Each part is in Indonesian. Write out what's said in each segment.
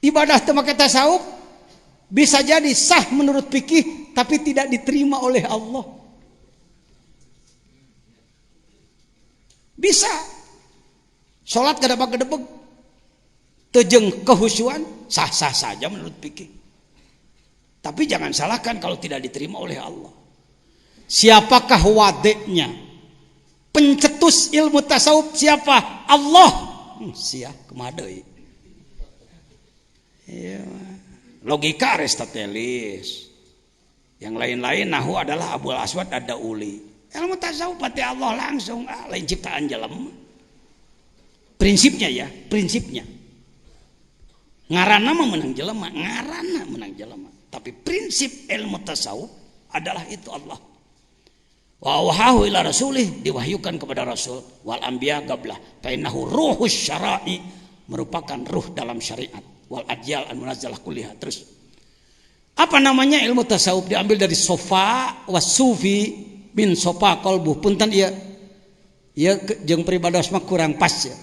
Ibadah teu make tasawuf bisa jadi sah menurut fikih tapi tidak diterima oleh Allah. Bisa. Salat gadebag-gadebeg teu jeung kehusyuan sah-sah saja menurut fikih. Tapi jangan salahkan kalau tidak diterima oleh Allah. Siapakah wadeknya? Pencetus ilmu tasawuf siapa? Allah. Sia kumaha deui? Ya, logika Aristoteles. Yang lain-lain nahu adalah Abul Aswad ada uli. Ilmu tasawuf pati Allah langsung lain ciptaan jelema. Prinsipnya ya, prinsipnya. Ngaranna mah menang jelema, ngaranna menang jelema. Tapi prinsip ilmu tasawuf adalah itu Allah. Wa wahahu ila rasulih, diwahyukan kepada rasul wal anbiya qablah fa innahu ruhus syara'i, merupakan ruh dalam syariat. Wal ajyal al munazzalah kulliha. Terus apa namanya ilmu tasawuf? Diambil dari sofa wasufi min sofa qalbu. Punten ieu jeung peribados mah kurang pas ya.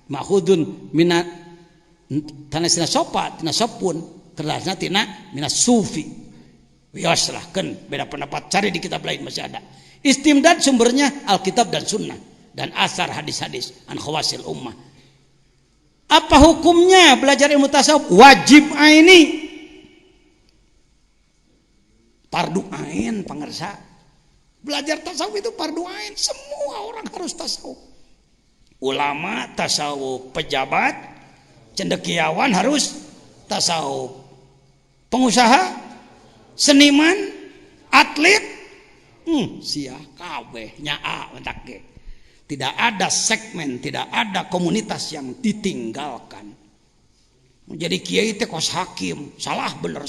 Ma'khudun minat tanasina sofa tina sopun kerasna tina minas sufi. Wiasrahkeun beda pendapat, cari di kitab lain masih ada. Istimdad sumbernya Alkitab dan Sunnah dan asar hadis-hadis an khawasil ummah. Apa hukumnya belajar ilmu tasawuf? Wajib aini, fardu ain pangersa. Belajar tasawuf itu fardu ain, semua orang harus tasawuf. Ulama tasawuf, pejabat, cendekiawan harus tasawuf. Pengusaha, seniman, atlet, sia kabeh nyaa mentak ge. Tidak ada segmen, tidak ada komunitas yang ditinggalkan. Menjadi kiai teh kos hakim, salah bener,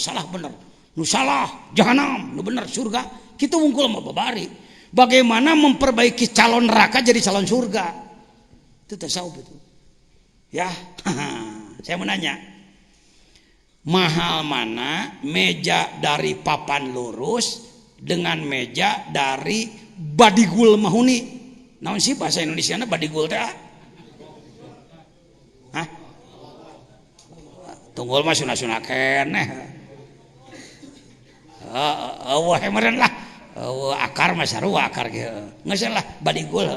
nu salah jahanam, nu bener surga. Kita wungkul mah babari. Bagaimana memperbaiki calon neraka jadi calon surga? Itu tasawuf itu. Ya, saya mau nanya. Mahal mana meja dari papan lurus dengan meja dari badigul mahuni? Naon sih bahasa Indonesiana badigul teh? Hah? Tunggul mah sunah-sunah keneh. Eueuh meureun lah. Akar mah sarua akar ge. Geus lah badigul.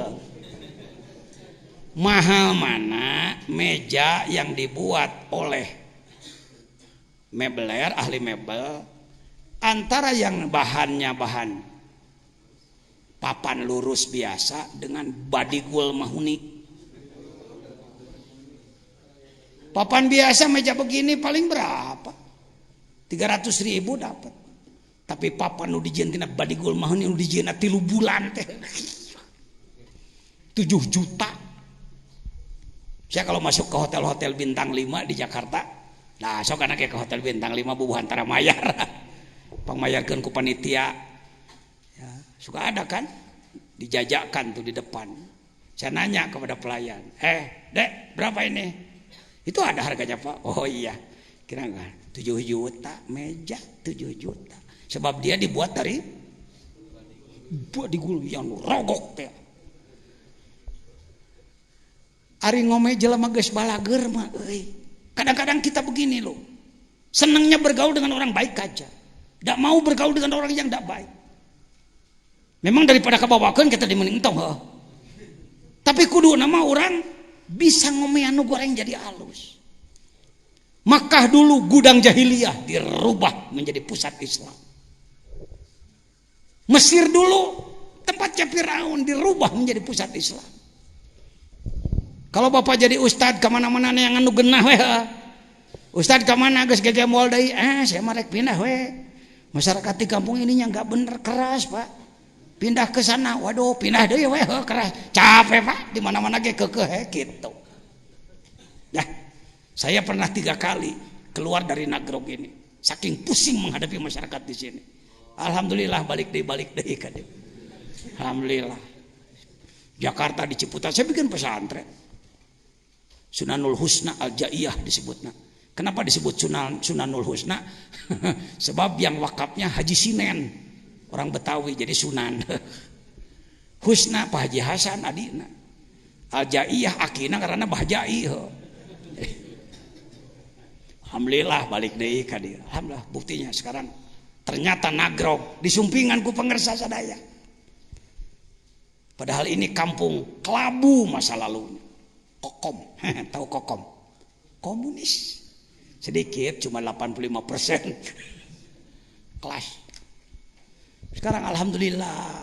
Mahal mana meja yang dibuat oleh mebeler, ahli mebel, antara yang bahannya bahan papan lurus biasa dengan badigul mahuni. Papan biasa meja begini paling berapa? 300.000 dapat. Tapi papan nu dijieun tina badigul mahuni nu dijieun 3 bulan teh 7 juta. Saya kalau masuk ke hotel-hotel bintang 5 di Jakarta, nah sok kana ke hotel bintang 5 bubuhan tara mayar. Pangmayarkeun ku panitia. Ya, suka ada kan dijajakan tuh di depan. Saya nanya kepada pelayan, dek berapa ini? Itu ada harganya pak. Oh iya, kira nggak 7 juta meja 7 juta. Sebab dia dibuat dari badigul yang rogok teh. Ari ngomeh jelema geus balager mah euy. Kadang-kadang kita begini loh. Senangnya bergaul dengan orang baik aja. Tidak mau bergaul dengan orang yang tidak baik. Memang daripada kabawakeun kita dimening tong heuh. Tapi kudu nama orang bisa ngomeh anu goreng jadi halus. Makkah dulu gudang jahiliyah dirubah menjadi pusat Islam. Mesir dulu tempatnya Firaun dirubah menjadi pusat Islam. Kalau bapak jadi ustad kemana-mana yang anu genah we. Ustad kemana geus gege moal deui? Saya mah rek pindah we. Masyarakat di kampung ininya nggak bener keras pak. Pindah ke sana, waduh pindah deh weh keras. Capek pak, di mana-mana ge kekeh gitu. Nah, saya pernah 3 kali keluar dari Nagrog ini, saking pusing menghadapi masyarakat di sini. Alhamdulillah balik deh kan. Alhamdulillah. Jakarta di Ciputat saya bikin pesantren. Sunanul Husna Al-Jaiyah disebutnya. Kenapa disebut Sunanul Husna? Sebab yang wakafnya Haji Sinen, orang Betawi, jadi Sunan. Husna Pak Haji Hasan adina. Al-Jaiyah akina karena Bah Jai. Alhamdulillah balik deui ka dieu. Alhamdulillah buktinya sekarang ternyata nagrog disumpingan ku pengersa sadaya. Padahal ini kampung kelabu masa lalunya. Kokom, tahu kokom? Komunis. Sedikit cuma 85% kelas. Sekarang alhamdulillah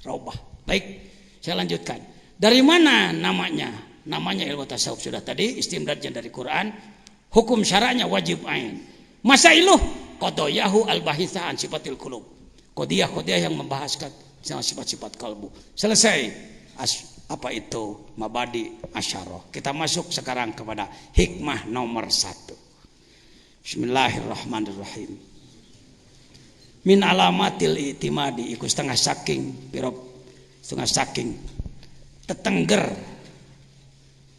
robah. Baik, saya lanjutkan. Dari mana namanya? Namanya ilmu tasawuf sudah tadi, istimdadnya dari Quran. Hukum syara'nya wajib ain. Masailuh qadayyahu al-bahitha an sifatil qulub. Qadiyah yang membahaskan sifat-sifat kalbu. Selesai. Apa itu mabadi asyarah. Kita masuk sekarang kepada hikmah nomor 1. Bismillahirrahmanirrahim. Min alamatil itimadi iku setengah saking tetengger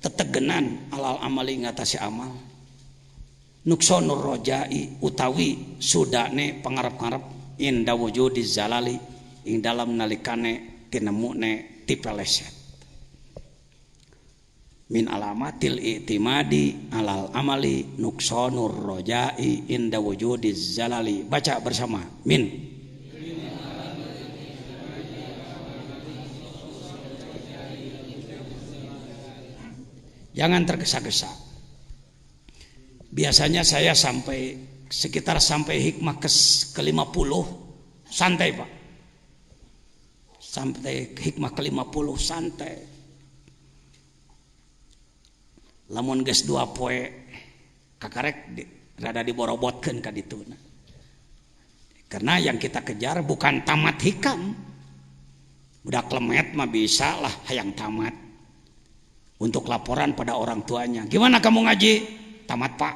tetegenan alal amali ngatasi amal. Nuksonur rojai utawi sudane pangarep-ngarep inda wujudi zalali ing dalam nalikane tinemune tipeleset. Min alamatil i'timadi alal amali nuksonur rojai inda wujudi zalali. Baca bersama. Min. Jangan tergesa-gesa. Biasanya saya sekitar sampai hikmah ke-50 santai Pak. Sampai hikmah ke-50 santai. Lamun geus 2 poe kakarek rada diborobotkeun ka dituna. Karena yang kita kejar bukan tamat hikam. Budak lemet mah bisa lah hayang tamat. Untuk laporan pada orang tuanya. Gimana kamu ngaji? Tamat Pak.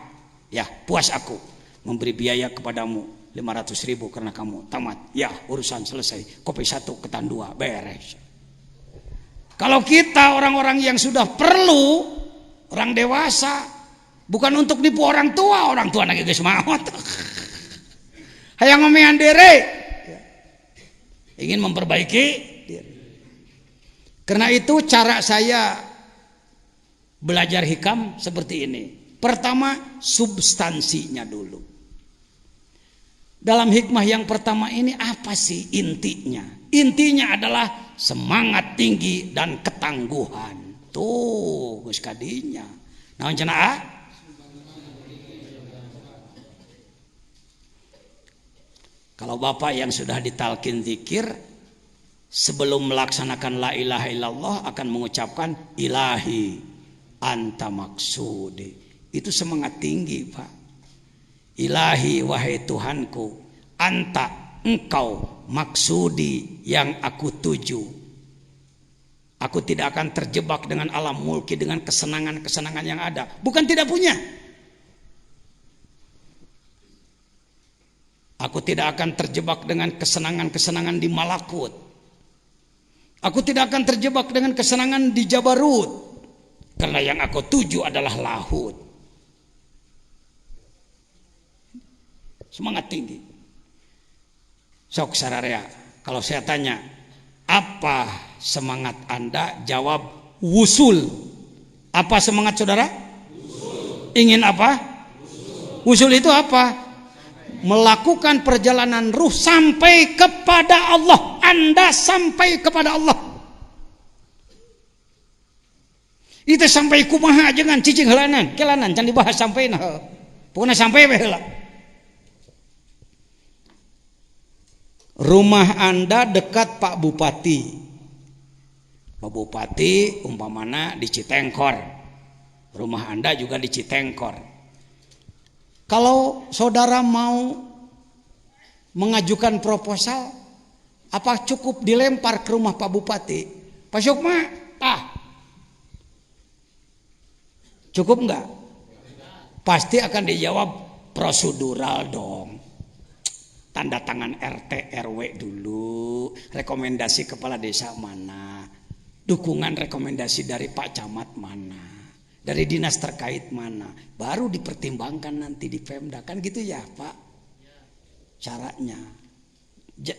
Ya puas aku. Memberi biaya kepadamu 500.000 karena kamu tamat. Ya urusan selesai. Kopi 1 ketan 2 beres. Kalau kita orang-orang yang sudah perlu, orang dewasa, bukan untuk nipu orang tua lagi geus maot. Hayang ngomean diri. Ingin memperbaiki diri. Karena itu cara saya belajar hikam seperti ini. Pertama, substansinya dulu. Dalam hikmah yang pertama ini apa sih intinya? Intinya adalah semangat tinggi dan ketangguhan. Tuh, geus kadinya. Naon cenah? Kalau Bapak yang sudah ditalkin zikir sebelum melaksanakan la ilaha illallah akan mengucapkan ilahi anta maksudi. Itu semangat tinggi Pak. Ilahi wahai Tuhanku, anta engkau maksudi yang aku tuju. Aku tidak akan terjebak dengan alam mulki, dengan kesenangan-kesenangan yang ada. Bukan tidak punya. Aku tidak akan terjebak dengan kesenangan-kesenangan di malakut. Aku tidak akan terjebak dengan kesenangan di jabarut. Karena yang aku tuju adalah lahut. Semangat tinggi. Sok sararea, kalau saya tanya, apa semangat Anda? Jawab wusul. Apa semangat saudara? Wusul. Ingin apa? Wusul itu apa? Melakukan perjalanan ruh sampai kepada Allah. Anda sampai kepada Allah. Itu sampai kumaha jangan cicing helanan, kelanan can dibahas sampai nah. Pokoknya sampai we heula. Rumah Anda dekat Pak Bupati. Pak Bupati umpamana di Citengkor. Rumah Anda juga di Citengkor. Kalau saudara mau mengajukan proposal, apa cukup dilempar ke rumah Pak Bupati? Pak Sukma, cukup enggak? Pasti akan dijawab prosedural dong. Tanda tangan RT RW dulu, rekomendasi kepala desa mana, dukungan rekomendasi dari Pak Camat mana, dari dinas terkait mana, baru dipertimbangkan nanti di Pemda, kan gitu ya Pak caranya.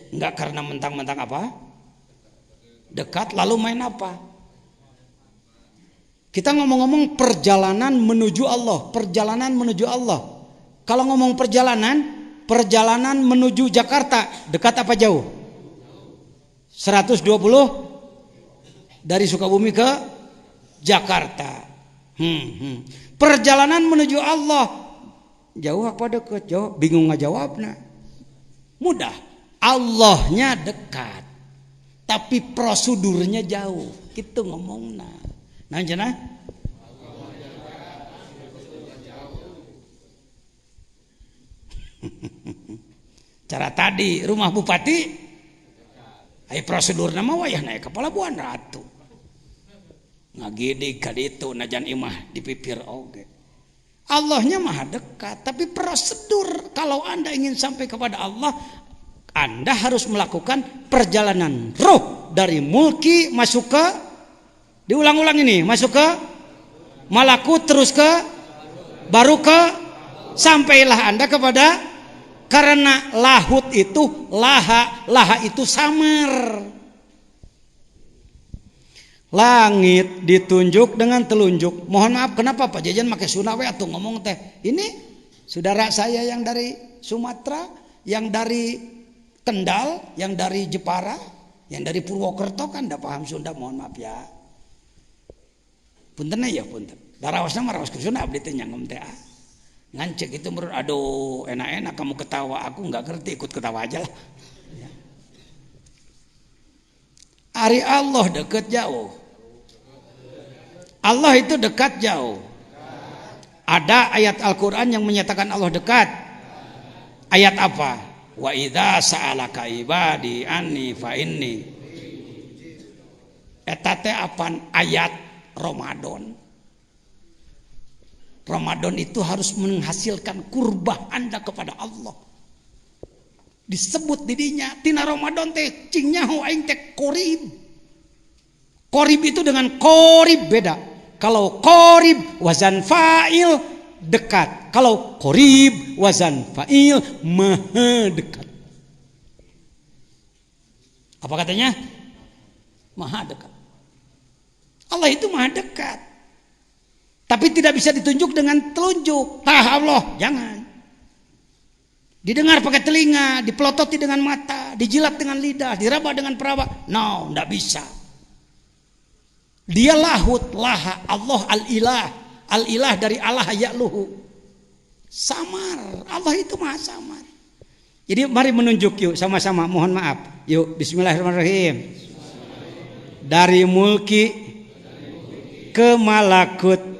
Enggak karena mentang-mentang apa dekat lalu main apa. Kita ngomong-ngomong perjalanan menuju Allah, perjalanan menuju Allah. Kalau ngomong perjalanan menuju Jakarta dekat apa jauh? 120 dari Sukabumi ke Jakarta. Perjalanan menuju Allah jauh apa dekat? Jauh. Bingung ngajawabna. Mudah. Allahnya dekat, tapi prosedurnya jauh. Gitu ngomongna. Nah, cenah. Cara tadi rumah bupati, ai prosedur nama wayah naik kepala buan ratu. Ngagidi ka ditu najan imah dipipir oge. Allahnya maha dekat, tapi prosedur kalau Anda ingin sampai kepada Allah, Anda harus melakukan perjalanan ruh dari mulki masuk ke, diulang-ulang ini, masuk ke malakut, terus ke baru ke, sampailah Anda kepada, karena lahut itu laha itu samar. Langit ditunjuk dengan telunjuk. Mohon maaf, kenapa Pak Jajan pakai Sunawe atau ngomong teh? Ini saudara saya yang dari Sumatera, yang dari Kendal, yang dari Jepara, yang dari Purwokerto kan enggak paham Sunda, mohon maaf ya. Punten ya punten. Darawasna mah rawas Sunda abdi teh nyangem teh. Ngancek itu menurut, aduh enak-enak kamu ketawa, aku enggak ngerti, ikut ketawa aja lah. Ari Allah dekat jauh. Allah itu dekat jauh. Ada ayat Al-Quran yang menyatakan Allah dekat. Ayat apa? Wa idza sa'alaka ibadi anni fa inni. Eta teh apan ayat Ramadan. Ramadan itu harus menghasilkan kurbah Anda kepada Allah. Disebut didinya tina Ramadan teh cing nyaho aing teh qorib. Qorib itu dengan qorib beda. Kalau qorib wazan fa'il dekat. Kalau qorib wazan fa'il maha dekat. Apa katanya? Maha dekat. Allah itu maha dekat. Tapi tidak bisa ditunjuk dengan telunjuk. Tah Allah, jangan. Didengar pakai telinga, dipelototi dengan mata, dijilat dengan lidah, diraba dengan peraba. No, tidak bisa. Dia lahut, laha, Allah al-ilah. Al-ilah dari Allah ya'luhu. Samar, Allah itu maha samar. Jadi mari menunjuk yuk sama-sama, mohon maaf. Yuk, bismillahirrahmanirrahim. Dari mulki ke malakut.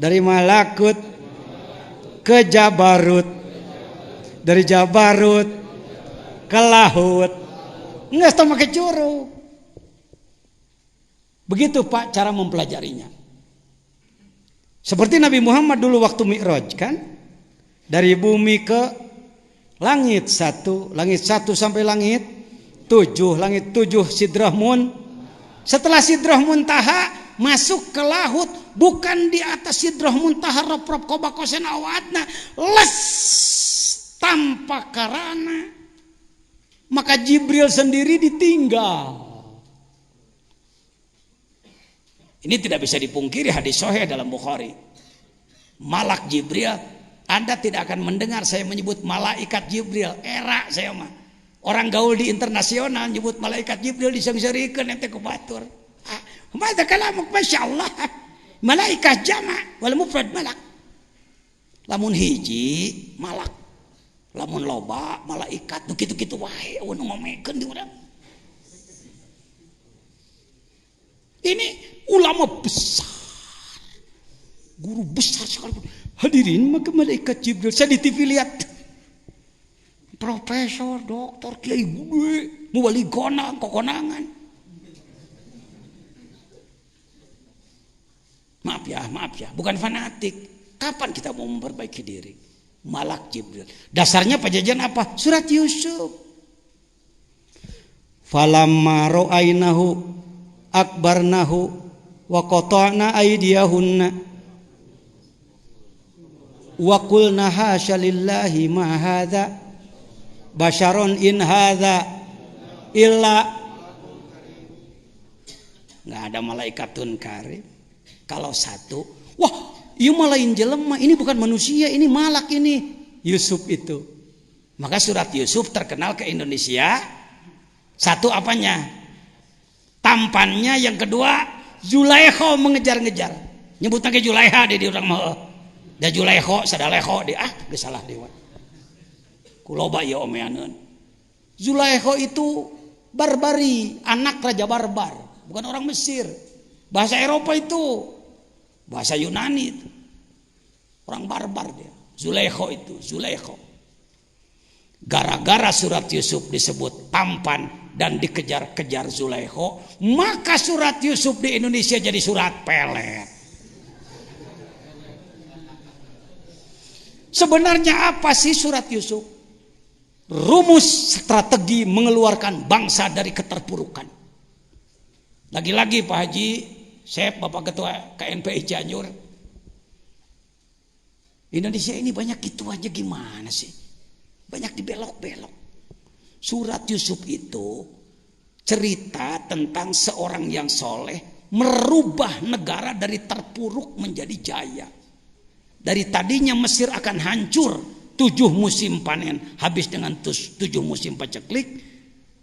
Dari malakut ke jabarut. Dari jabarut ke lahut. Enggak tahu pakai curug. Begitu Pak cara mempelajarinya. Seperti Nabi Muhammad dulu waktu Mi'raj kan. Dari bumi ke langit satu sampai langit 7. Langit 7 Sidrah Setelah Sidrah Muntaha masuk ke lahut. Bukan di atas Sidrah Muntaha rop-rop kobakosen awatna. Les tanpa karana. Maka Jibril sendiri ditinggal. Ini tidak bisa dipungkiri, hadis sahih dalam Bukhari. Malak Jibril, Anda tidak akan mendengar saya menyebut malaikat Jibril. Era saya mah. Orang gaul di internasional nyebut malaikat Jibril disang-sangikeun ente ku batur. Mata kalamuk masyaallah. Malaikat jama' wal mufrad malak. Lamun hiji malak. Lamun loba malaikat kitu-kitu wae anu ngomekeun di urang. Ini ulama besar, guru besar sekalipun. Hadirin, maka malaikat Jibril saya di TV lihat, profesor, doktor, kiai gede, muwali konang, kokonangan. Maaf ya, bukan fanatik. Kapan kita mau memperbaiki diri? Malak Jibril. Dasarnya pajajan apa? Surat Yusuf. Falamma ra'ainahu akbarnahu wa qata'na aydiyahunna wa qulna hasya lillahi ma hadza basyaron in hadza illa. Enggak ada malaikatun karim. Kalau satu, wah ieu mah lain jelema, ini bukan manusia, ini malak ini. Yusuf itu. Maka surat Yusuf terkenal ke Indonesia. Satu apanya? Tampannya, yang kedua Zulaikha mengejar-ngejar. Nyebut lagi Zulaikha di orang mah. Da Zulaikha sadaleho di geus salah dewa. Kuloba ya omeaneun. Zulaikha itu barbari, anak raja barbar, bukan orang Mesir. Bahasa Eropa itu, bahasa Yunani itu. Orang barbar dia. Zulaikha itu, Zulaikha. Gara-gara surat Yusuf disebut tampan dan dikejar-kejar Zulaikha, maka surat Yusuf di Indonesia jadi surat pelet. Sebenarnya apa sih surat Yusuf? Rumus strategi mengeluarkan bangsa dari keterpurukan. Lagi-lagi Pak Haji, saya Bapak Ketua KNPI Cianjur, Indonesia ini banyak gitu aja, gimana sih? Banyak dibelok-belok. Surat Yusuf itu cerita tentang seorang yang soleh merubah negara dari terpuruk menjadi jaya. Dari tadinya Mesir akan hancur 7 musim panen, habis dengan 7 musim paceklik,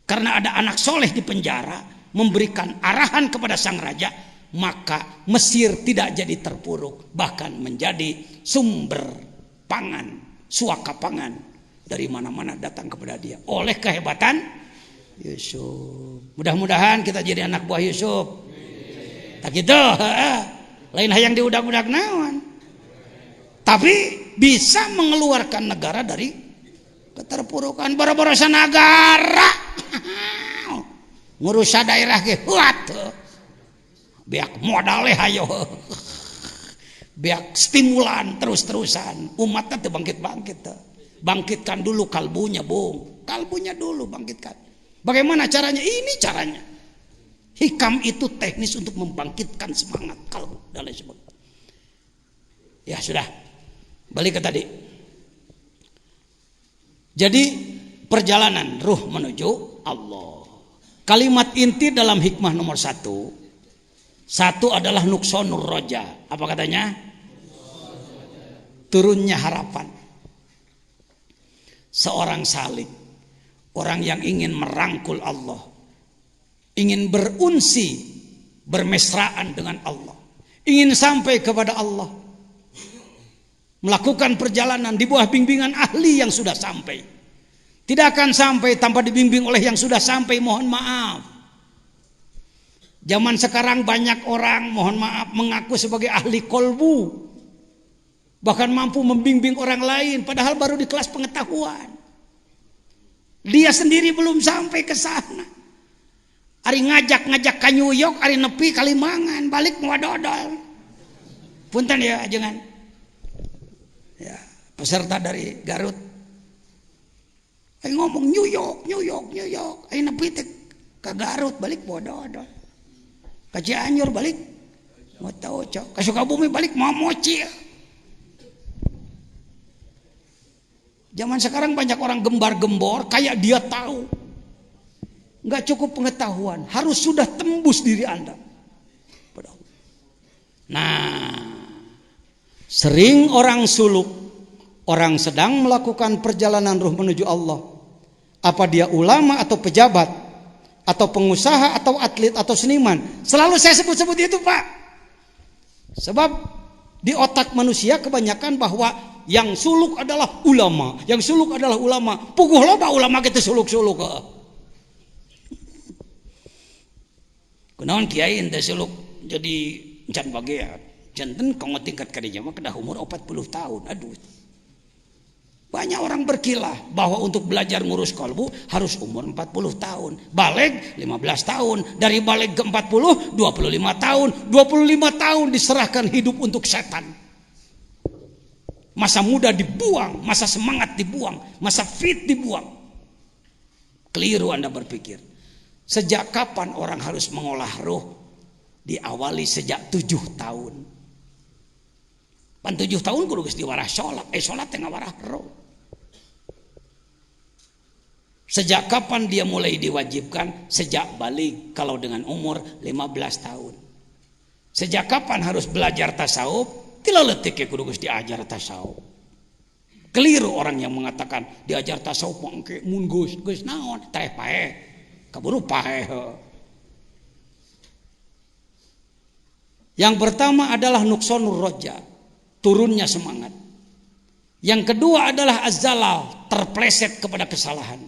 karena ada anak soleh di penjara memberikan arahan kepada sang raja, maka Mesir tidak jadi terpuruk, bahkan menjadi sumber pangan, suaka pangan dari mana-mana datang kepada dia oleh kehebatan Yusuf. Mudah-mudahan kita jadi anak buah Yusuf. Tak gitu, lain hayang diudak-udak naon. Tapi bisa mengeluarkan negara dari keterpurukan. Boro-borosa negara ngurus daerah ge biak modalnya hayo, biak stimulan terus-terusan, umatnya tuh bangkit-bangkit. Bangkitkan dulu kalbunya, Bung. Kalbunya dulu bangkitkan. Bagaimana caranya? Ini caranya. Hikam itu teknis untuk membangkitkan semangat kalbu dan lain sebagainya. Ya sudah, balik ke tadi. Jadi perjalanan ruh menuju Allah. Kalimat inti dalam hikmah nomor 1 adalah nuksonur roja. Apa katanya? Turunnya harapan. Seorang salik, orang yang ingin merangkul Allah, ingin berunsi, bermesraan dengan Allah, ingin sampai kepada Allah, melakukan perjalanan di bawah bimbingan ahli yang sudah sampai. Tidak akan sampai tanpa dibimbing oleh yang sudah sampai, mohon maaf. Zaman sekarang banyak orang, mohon maaf, mengaku sebagai ahli kolbu, bahkan mampu membimbing orang lain, padahal baru di kelas pengetahuan. Dia sendiri belum sampai ke sana. Ari ngajak ke New York, ari nepi Kalimangan, balik mau dodol. Punten ya jangan. Ya, peserta dari Garut. Ay ngomong New York. Ay nepi ke Garut, balik mau dodol. Ke Cianjur balik mau tahu cok. Ke Sukabumi balik mau moci. Zaman sekarang banyak orang gembar-gembor kayak dia tahu. Nggak cukup pengetahuan, harus sudah tembus diri Anda. Nah, sering orang suluk, orang sedang melakukan perjalanan ruh menuju Allah. Apa dia ulama atau pejabat, atau pengusaha atau atlet atau seniman, selalu saya sebut-sebut itu Pak. Sebab di otak manusia kebanyakan bahwa yang suluk adalah ulama, yang suluk adalah ulama. Puguh loba ulama kita suluk-suluk. Kunaon kiai ente suluk jadi encan bagea. Janten kanggo tingkat kadinya mah kedah umur 40 tahun. Aduh. Banyak orang berkilah bahwa untuk belajar ngurus kalbu harus umur 40 tahun. Baleg 15 tahun. Dari baleg ke 40, 25 tahun. 25 tahun diserahkan hidup untuk setan. Masa muda dibuang, masa semangat dibuang, masa fit dibuang. Keliru Anda berpikir. Sejak kapan orang harus mengolah roh? Diawali sejak 7 tahun. Pan 7 tahun kudu geus diwarah salat. Salat teh ngawarah roh. Sejak kapan dia mulai diwajibkan? Sejak balik kalau dengan umur 15 tahun. Sejak kapan harus belajar tasawuf? Tila letik ya kudu geus diajar tasawuf. Keliru orang yang mengatakan diajar tasawuf mangke mun geus naon teh pae. Kaburu pae. Yang pertama adalah nuksonur roja, turunnya semangat. Yang kedua adalah azzalal, terpleset kepada kesalahan.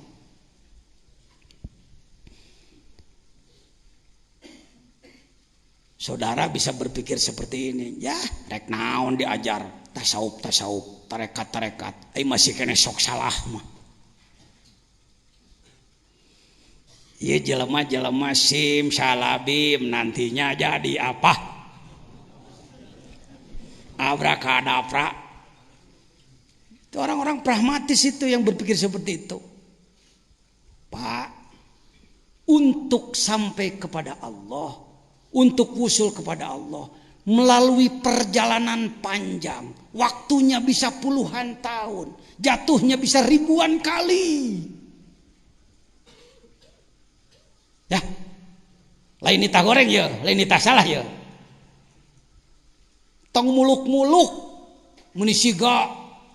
Saudara bisa berpikir seperti ini, ya rek naon diajar tasawuf tarekat ai masih kena sok salah mah. Ieu jelema-jelema sim salabim nantinya jadi apa? Abrakadabra. Itu orang-orang pragmatis itu yang berpikir seperti itu. Pak, untuk sampai kepada Allah, untuk wusul kepada Allah melalui perjalanan panjang, waktunya bisa puluhan tahun, jatuhnya bisa ribuan kali. Ya, lain nita goreng ya, lain nita salah ya. Tong muluk-muluk, munisiga,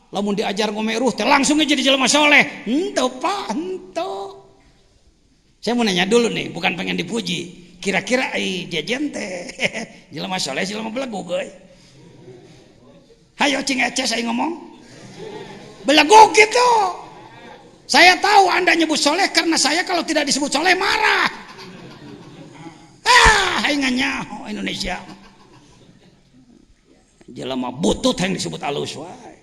lamun diajar ngomeruh, teh langsung aja jadi jelema soleh. Henteu Pak, henteu. Saya mau nanya dulu nih, bukan pengen dipuji. Kira-kira jajan teh jelema soleh jelema belagu geuy. Hayo cing eces saya ngomong. Belagu gitu. Saya tahu Anda nyebut soleh karena saya kalau tidak disebut soleh marah. Hai nganyaho Indonesia. Jelema butut yang disebut alus wae.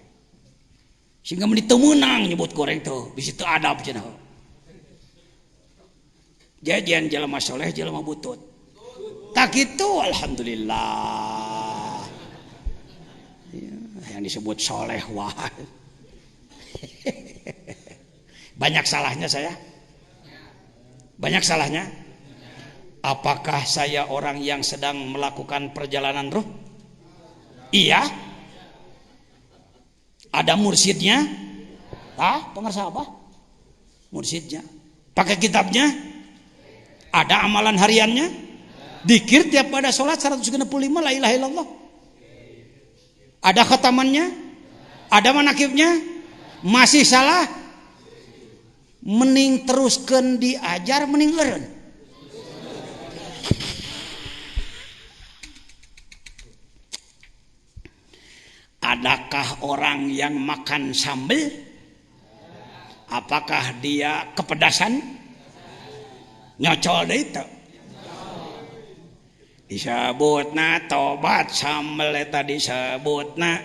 Sehingga menit teu meunang nyebut goreng tuh, bisi teu adab cenah. Jajan jelema soleh jelema butut. Tak gitu alhamdulillah. Ya, yang disebut soleh wah. Banyak salahnya saya. Banyak salahnya. Apakah saya orang yang sedang melakukan perjalanan ruh? Iya. Ada mursyidnya? Pengersa apa? Mursyidnya. Pakai kitabnya? Ada amalan hariannya? Dikir tiap pada sholat 165 la ilaha illallah. Ada khatamannya? Ada manakibnya? Masih salah? Mending teruskeun diajar, mending eureun. Adakah orang yang makan sambal? Apakah dia kepedasan? Nyocol deh itu. Disebutna tobat sambal eta disebutna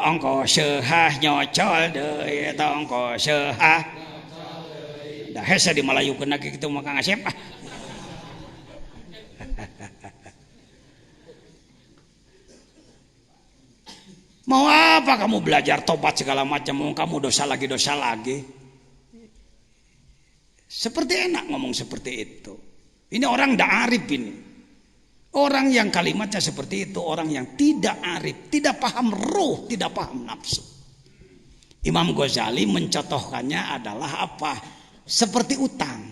ongko seah nyocol deui eta ongko seah. Da hese di Malayukeun lagi kitu mah Kang Asep. Mau apa kamu belajar tobat segala macam, mau kamu dosa lagi. Seperti enak ngomong seperti itu. Ini orang tidak arif ini. Orang yang kalimatnya seperti itu, orang yang tidak arif, tidak paham ruh, tidak paham nafsu. Imam Ghazali mencontohkannya adalah apa? Seperti utang.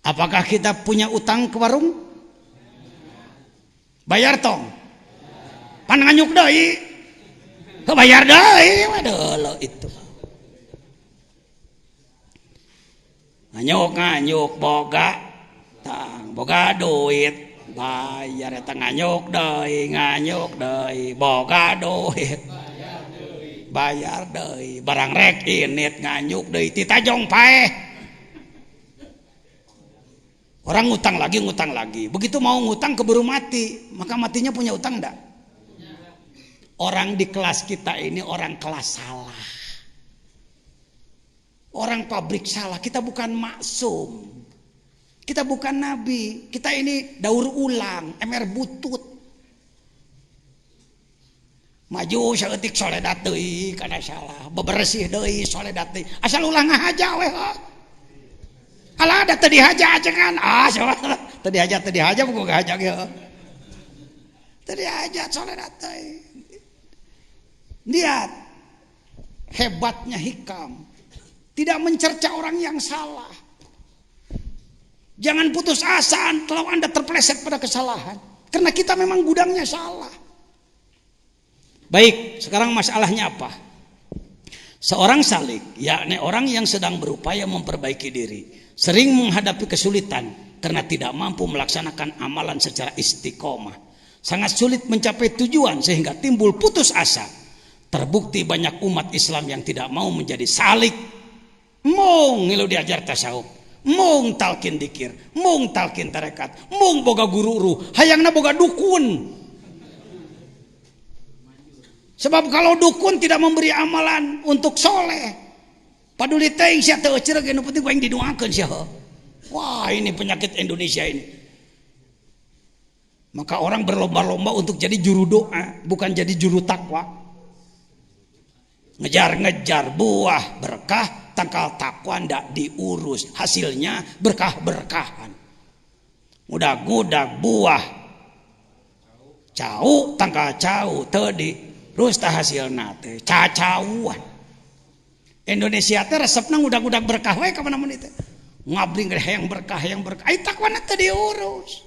Apakah kita punya utang ke warung? Bayar tong. Pan nganyuk deui. Bayar deui waduh itu. Nganyuk boga tang boga duit bayar eta nganyuk deui boga duit bayar deui barang rek init nganyuk deui ti tajong paeh. Orang ngutang lagi begitu mau ngutang keburu mati, maka matinya punya utang enggak? Orang di kelas kita ini orang kelas salah, orang pabrik salah. Kita bukan maksum, kita bukan nabi, kita ini daur ulang, emer butut. Maju saeutik soledat deui kana salah, bebersih deui soledat deui. Asal ulang ngahaja we. Alah ada teu dihaja cengan. Teu dihaja buku ngahaja ge. Teu dihaja soledat deui. Lihat hebatnya hikam, tidak mencerca orang yang salah. Jangan putus asa kalau Anda terpeleset pada kesalahan. Karena kita memang gudangnya salah. Baik, sekarang masalahnya apa? Seorang salik, yakni orang yang sedang berupaya memperbaiki diri, sering menghadapi kesulitan karena tidak mampu melaksanakan amalan secara istiqomah. Sangat sulit mencapai tujuan sehingga timbul putus asa. Terbukti banyak umat Islam yang tidak mau menjadi salik. Mung ngilu diajar tasawuf, mung talkin dikir, mung talkin tarekat, mung boga guru hayangna boga dukun. Sebab kalau dukun tidak memberi amalan untuk soleh, paduli teuing sia teu ceureuh nu penting aing didoakeun sia. Wah, ini penyakit Indonesia ini. Maka orang berlomba-lomba untuk jadi juru doa, bukan jadi juru takwa. Ngejar-ngejar buah berkah, tangkal takwa ndak diurus, hasilnya berkah-berkahan. Mudah-mudah buah cau, tangkal cau teu diurus tah hasilna teh cacauan. Indonesia teh resepna ngudag-ngudag berkah we ka mana-mana teh. Ngabring hayang berkah, ai takwana teu diurus.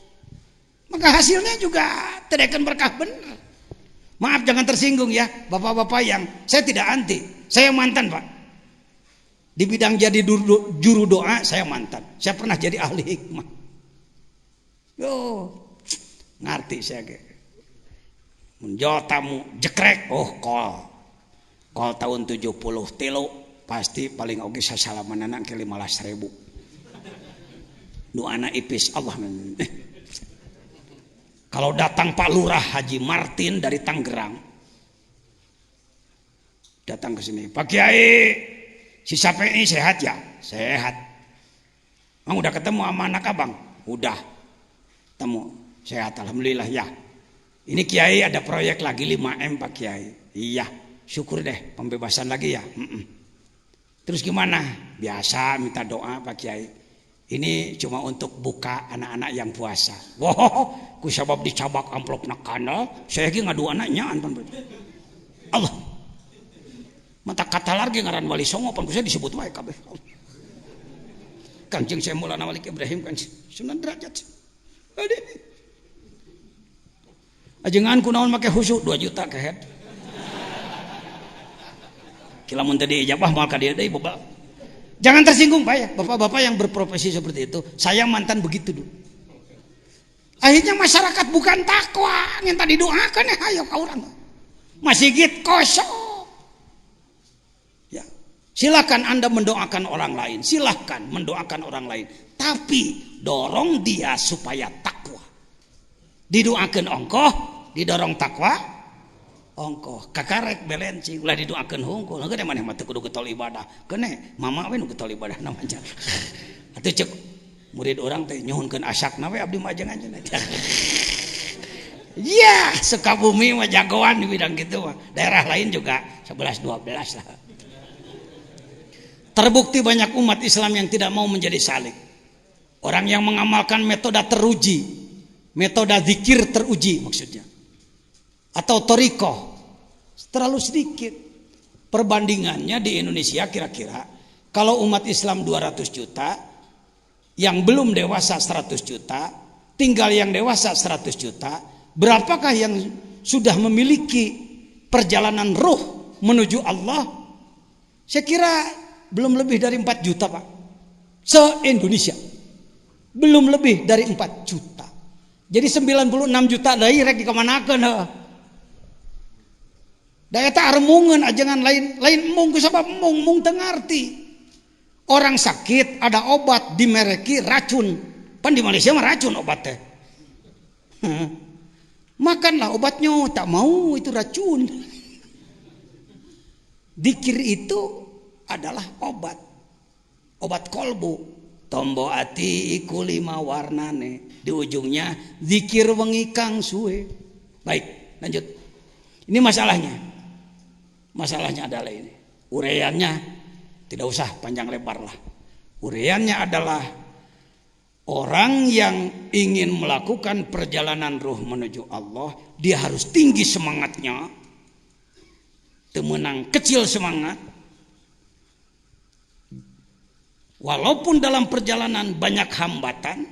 Maka hasilnya juga tidak akan berkah benar. Maaf jangan tersinggung ya bapak-bapak yang saya tidak anti. Saya mantan Pak. Di bidang jadi juru doa saya mantan. Saya pernah jadi ahli hikmah. Yo, ngerti saya ge. Menjawab tamu jekrek, kol tahun 73 pasti paling oge sasalamanan ke 15.000. Nu anak ipis Allah. Kalau datang Pak Lurah Haji Martin dari Tangerang, datang ke sini, Pak Kiai, si Sapei sehat ya? Sehat. Bang udah ketemu sama anak abang? Udah. Ketemu, sehat alhamdulillah ya. Ini Kiai ada proyek lagi 5M Pak Kiai. Iya, syukur deh pembebasan lagi ya. Terus gimana? Biasa minta doa Pak Kiai. Ini cuma untuk buka anak-anak yang puasa. Wow, ku sabab dicabak amplop nak kanal, saya lagi ngadu anaknya Allah. Mata kata lagi ngaran Wali Songo pan saya disebut wae kabeh. Kanjeng saya Maulana Malik Ibrahim kan Sunan Derajat. Ajengan kunaon make khusyuk 2 juta ke head. Kila mun tadi ijabah moal ka dieu deui boba. Jangan tersinggung Pak ya, bapak-bapak yang berprofesi seperti itu. Saya mantan begitu dulu. Akhirnya masyarakat bukan takwa, yang tadi doakan ya, ayo kau orang. Masih gitu kosong. Ya, silakan Anda mendoakan orang lain, silakan mendoakan orang lain. Tapi dorong dia supaya takwa. Didoakan ongkoh, didorong takwa. Ongkoh kakarek belencing ulah didoakeun hungkul geus maneh mah teu kudu getol ibadah kene mama we nu getol ibadah namanya atuh cek murid orang teh nyuhunkeun asakna we abdi mah ajengan ya Sukabumi mah jagoan di bidang gitu mah daerah lain juga 11 12 lah. Terbukti banyak umat Islam yang tidak mau menjadi salik, orang yang mengamalkan metode teruji, metode zikir teruji maksudnya, atau torikoh terlalu sedikit. Perbandingannya di Indonesia kira-kira kalau umat Islam 200 juta, yang belum dewasa 100 juta, tinggal yang dewasa 100 juta, berapakah yang sudah memiliki perjalanan ruh menuju Allah? Saya kira belum lebih dari 4 juta Pak, se-Indonesia belum lebih dari 4 juta. Jadi 96 juta dari rek dikemanakeun heuh. Da eta armungeun ajengan lain mung sabab mung teu ngarti. Orang sakit ada obat dimereki racun. Pan di Malaysia mah racun obat teh. Makanlah obatnya, tak mau itu racun. Dikir itu adalah obat. Obat kolbu. Tombo ati iku 5 warnane. Di ujungnya zikir wengi kang suwe. Baik, lanjut. Ini masalahnya. Masalahnya adalah ini. Uraiannya tidak usah panjang lebar lah. Uraiannya adalah orang yang ingin melakukan perjalanan ruh menuju Allah, dia harus tinggi semangatnya. Temenang kecil semangat. Walaupun dalam perjalanan banyak hambatan,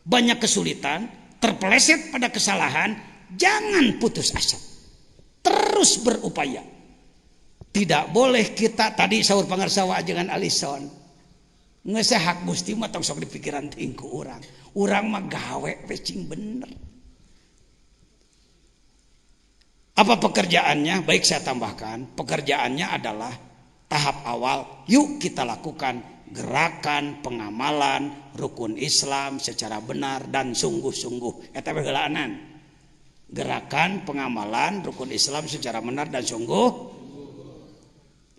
banyak kesulitan, terpeleset pada kesalahan, jangan putus asa. Terus berupaya. Tidak boleh kita tadi sahur pangarsawa dengan Alison. Ngesehak Gusti mah tong sok di pikiran tingku urang. Urang mah gawe wecing bener. Apa pekerjaannya? Baik saya tambahkan, pekerjaannya adalah tahap awal, yuk kita lakukan gerakan pengamalan rukun Islam secara benar dan sungguh-sungguh. Eta heulaanan. Gerakan pengamalan rukun Islam secara benar dan sungguh.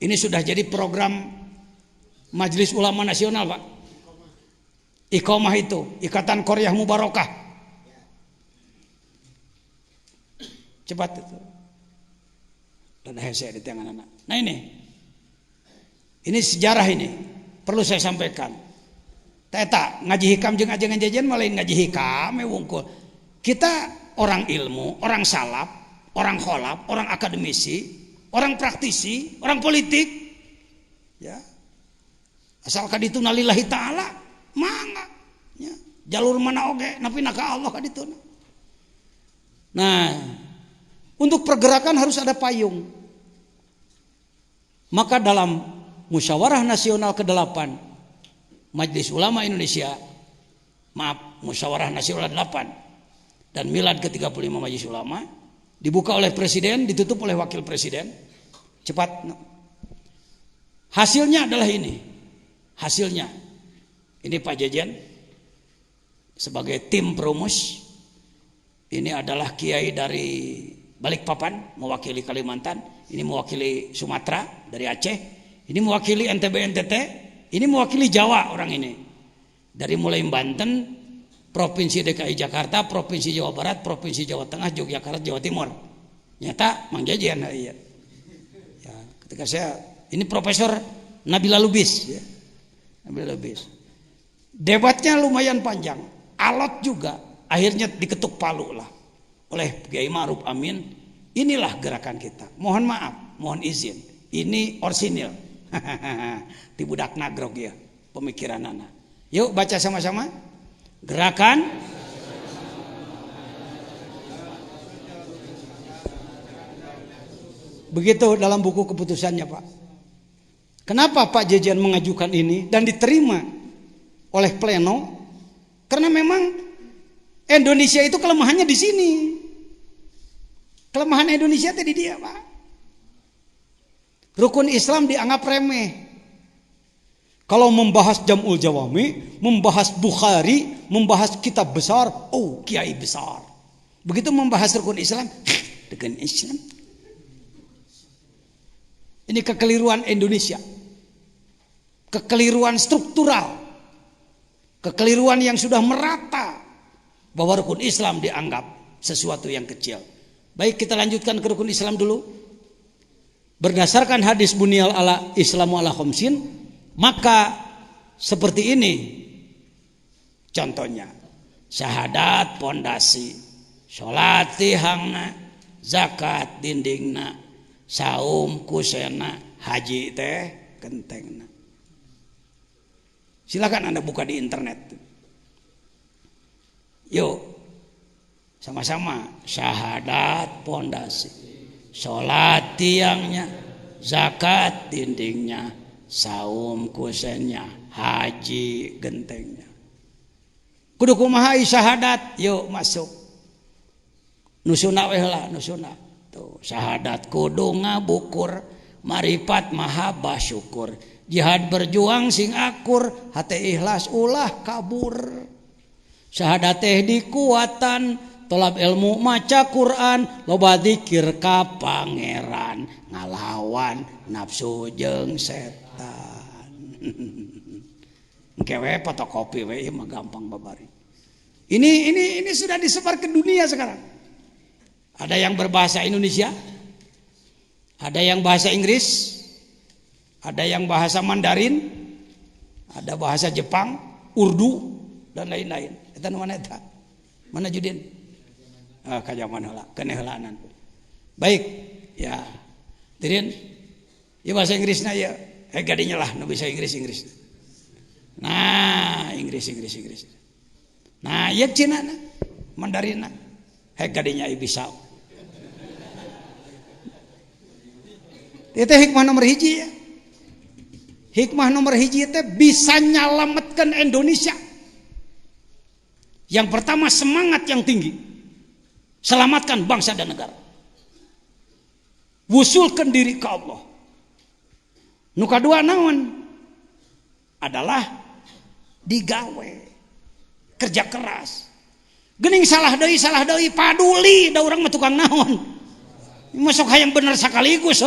Ini sudah jadi program Majelis Ulama Nasional, Pak. Iqomah itu, Ikatan Qaryah Mubarakah. Cepat itu. Dan saya di tangan anak. Nah ini sejarah ini perlu saya sampaikan. Teta ngaji hikam jeung ajengan jajan malah ngaji hikam wungkul. Kita orang ilmu, orang salaf, orang kholaf, orang akademisi, orang praktisi, orang politik, ya. Asalkan itu nalillahi ta'ala, mangga. Ya. Jalur mana oge, napi naka Allah kaditu. Nah, untuk pergerakan harus ada payung. Maka dalam Musyawarah Nasional ke-8 Majelis Ulama Indonesia, Musyawarah Nasional 8 dan Milad ke-35 Majelis Ulama dibuka oleh Presiden, ditutup oleh Wakil Presiden. Cepat. Hasilnya adalah ini. Hasilnya. Ini Pak Jejen sebagai tim perumus. Ini adalah kiai dari Balikpapan mewakili Kalimantan, ini mewakili Sumatera dari Aceh, ini mewakili NTB NTT, ini mewakili Jawa orang ini. Dari mulai Banten, Provinsi DKI Jakarta, Provinsi Jawa Barat, Provinsi Jawa Tengah, Yogyakarta, Jawa Timur. Nyata Mang Jajan iya. Ya, ketika saya ini Profesor Nabila Lubis ya. Nabila Lubis. Debatnya lumayan panjang, alot juga, akhirnya diketuk palu lah oleh Kiai Ma'ruf Amin. Inilah gerakan kita. Mohon maaf, mohon izin. Ini orsinil. Di budak nagrog ya, pemikiran anak. Yuk baca sama-sama. Gerakan begitu dalam buku keputusannya, Pak. Kenapa Pak Jejen mengajukan ini dan diterima oleh pleno? Karena memang Indonesia itu kelemahannya di sini. Kelemahan Indonesia tadi dia, Pak. Rukun Islam dianggap remeh. Kalau membahas Jam'ul Jawami, membahas Bukhari, membahas kitab besar, oh kiai besar. Begitu membahas rukun Islam, rukun Islam. Ini kekeliruan Indonesia. Kekeliruan struktural. Kekeliruan yang sudah merata bahwa rukun Islam dianggap sesuatu yang kecil. Baik, kita lanjutkan ke rukun Islam dulu. Berdasarkan hadis bunyal ala Islamu ala khamsin, maka seperti ini contohnya: syahadat pondasi, salat tihangna, zakat dindingna, saum kusena, haji teh gentengna. Silakan Anda buka di internet. Yuk sama-sama: syahadat pondasi, salat tiangnya, zakat dindingnya, saum kusennya, haji gentengnya. Kudu kumaha syahadat, yuk masuk. Nusuna we heula, nusuna. Tuh, syahadat kudu ngabukur, marifat maha basyukur. Jihad berjuang sing akur, hate ikhlas ulah kabur. Syahadat teh dikuatan, tolab ilmu maca Quran, loba zikir ka pangeran, ngalawan nafsu jeung setan. Kewe fotokopi we mah gampang babari. Ini sudah disebar ke dunia sekarang. Ada yang berbahasa Indonesia, ada yang bahasa Inggris, ada yang bahasa Mandarin, ada bahasa Jepang, Urdu dan lain-lain. Eta nu mana eta? Mana Judin? Ka zaman heula, keneh heulaanan. Baik, ya. Dirin, ieu bahasa Inggrisna ya. Gadinya lah nu bisa Inggris. Nah, Inggris. Nah, ieu Cina na. Mandarina gadinya bisa itu hikmah nomor hiji ya. Hikmah nomor hiji itu bisa nyalametkan Indonesia. Yang pertama semangat yang tinggi, selamatkan bangsa dan negara, wusulkan diri ke Allah. Nu kadua naon adalah digawe kerja keras. Gening salah deui paduli da urang mah tukang naon. Masuk hayang bener sakaligus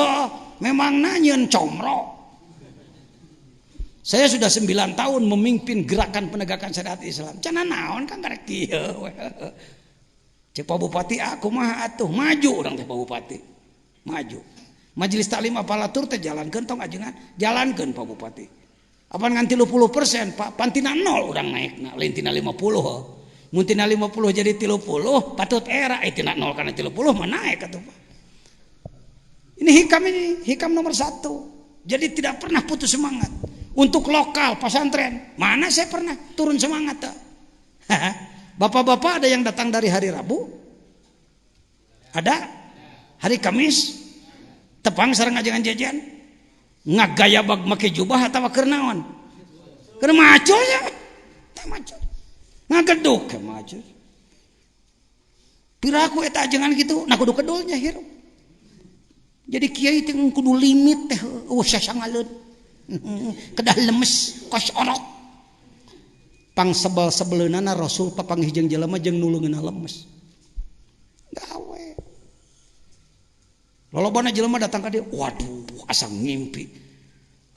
memang nanyeun comro. Saya sudah 9 tahun memimpin gerakan penegakan syariat Islam. Cenah naon kan karek kieu. Cek Pak Bupati aku mah atuh maju urang teh Pak Bupati. Maju. Majelis Taklim Apalatur teh jalankeun tong ajengan, jalankeun Pak Bupati. Apa ngan 30% Pak, pantina 0 urang naikna, lain tina 50. Mun tina 50 jadi 30, patut era tina 0 kana 30 mah naik atuh Pak. Ini hikam nomor 1. Jadi tidak pernah putus semangat. Untuk lokal pesantren, mana saya pernah turun semangat. Bapak-bapak ada yang datang dari hari Rabu? Ada? Hari Kamis? Tepang sareng ajengan jajan? Ngagaya bag make jubah atau keur naon? Keur maco ya? Teh maco. Ngageduk ke maco. Piraku eta ajengan gitu, nah kudu kedulnya hirup. Jadi kiai teh kudu limit teh, sasangaleun. Kedah lemes kos orok. Pang sebel-sebeleunana Rasul papanggih jeung jelema jeung nulungeunna lemes. Gawe. Lolobana jelema datang ka dieu, waduh asa ngimpi.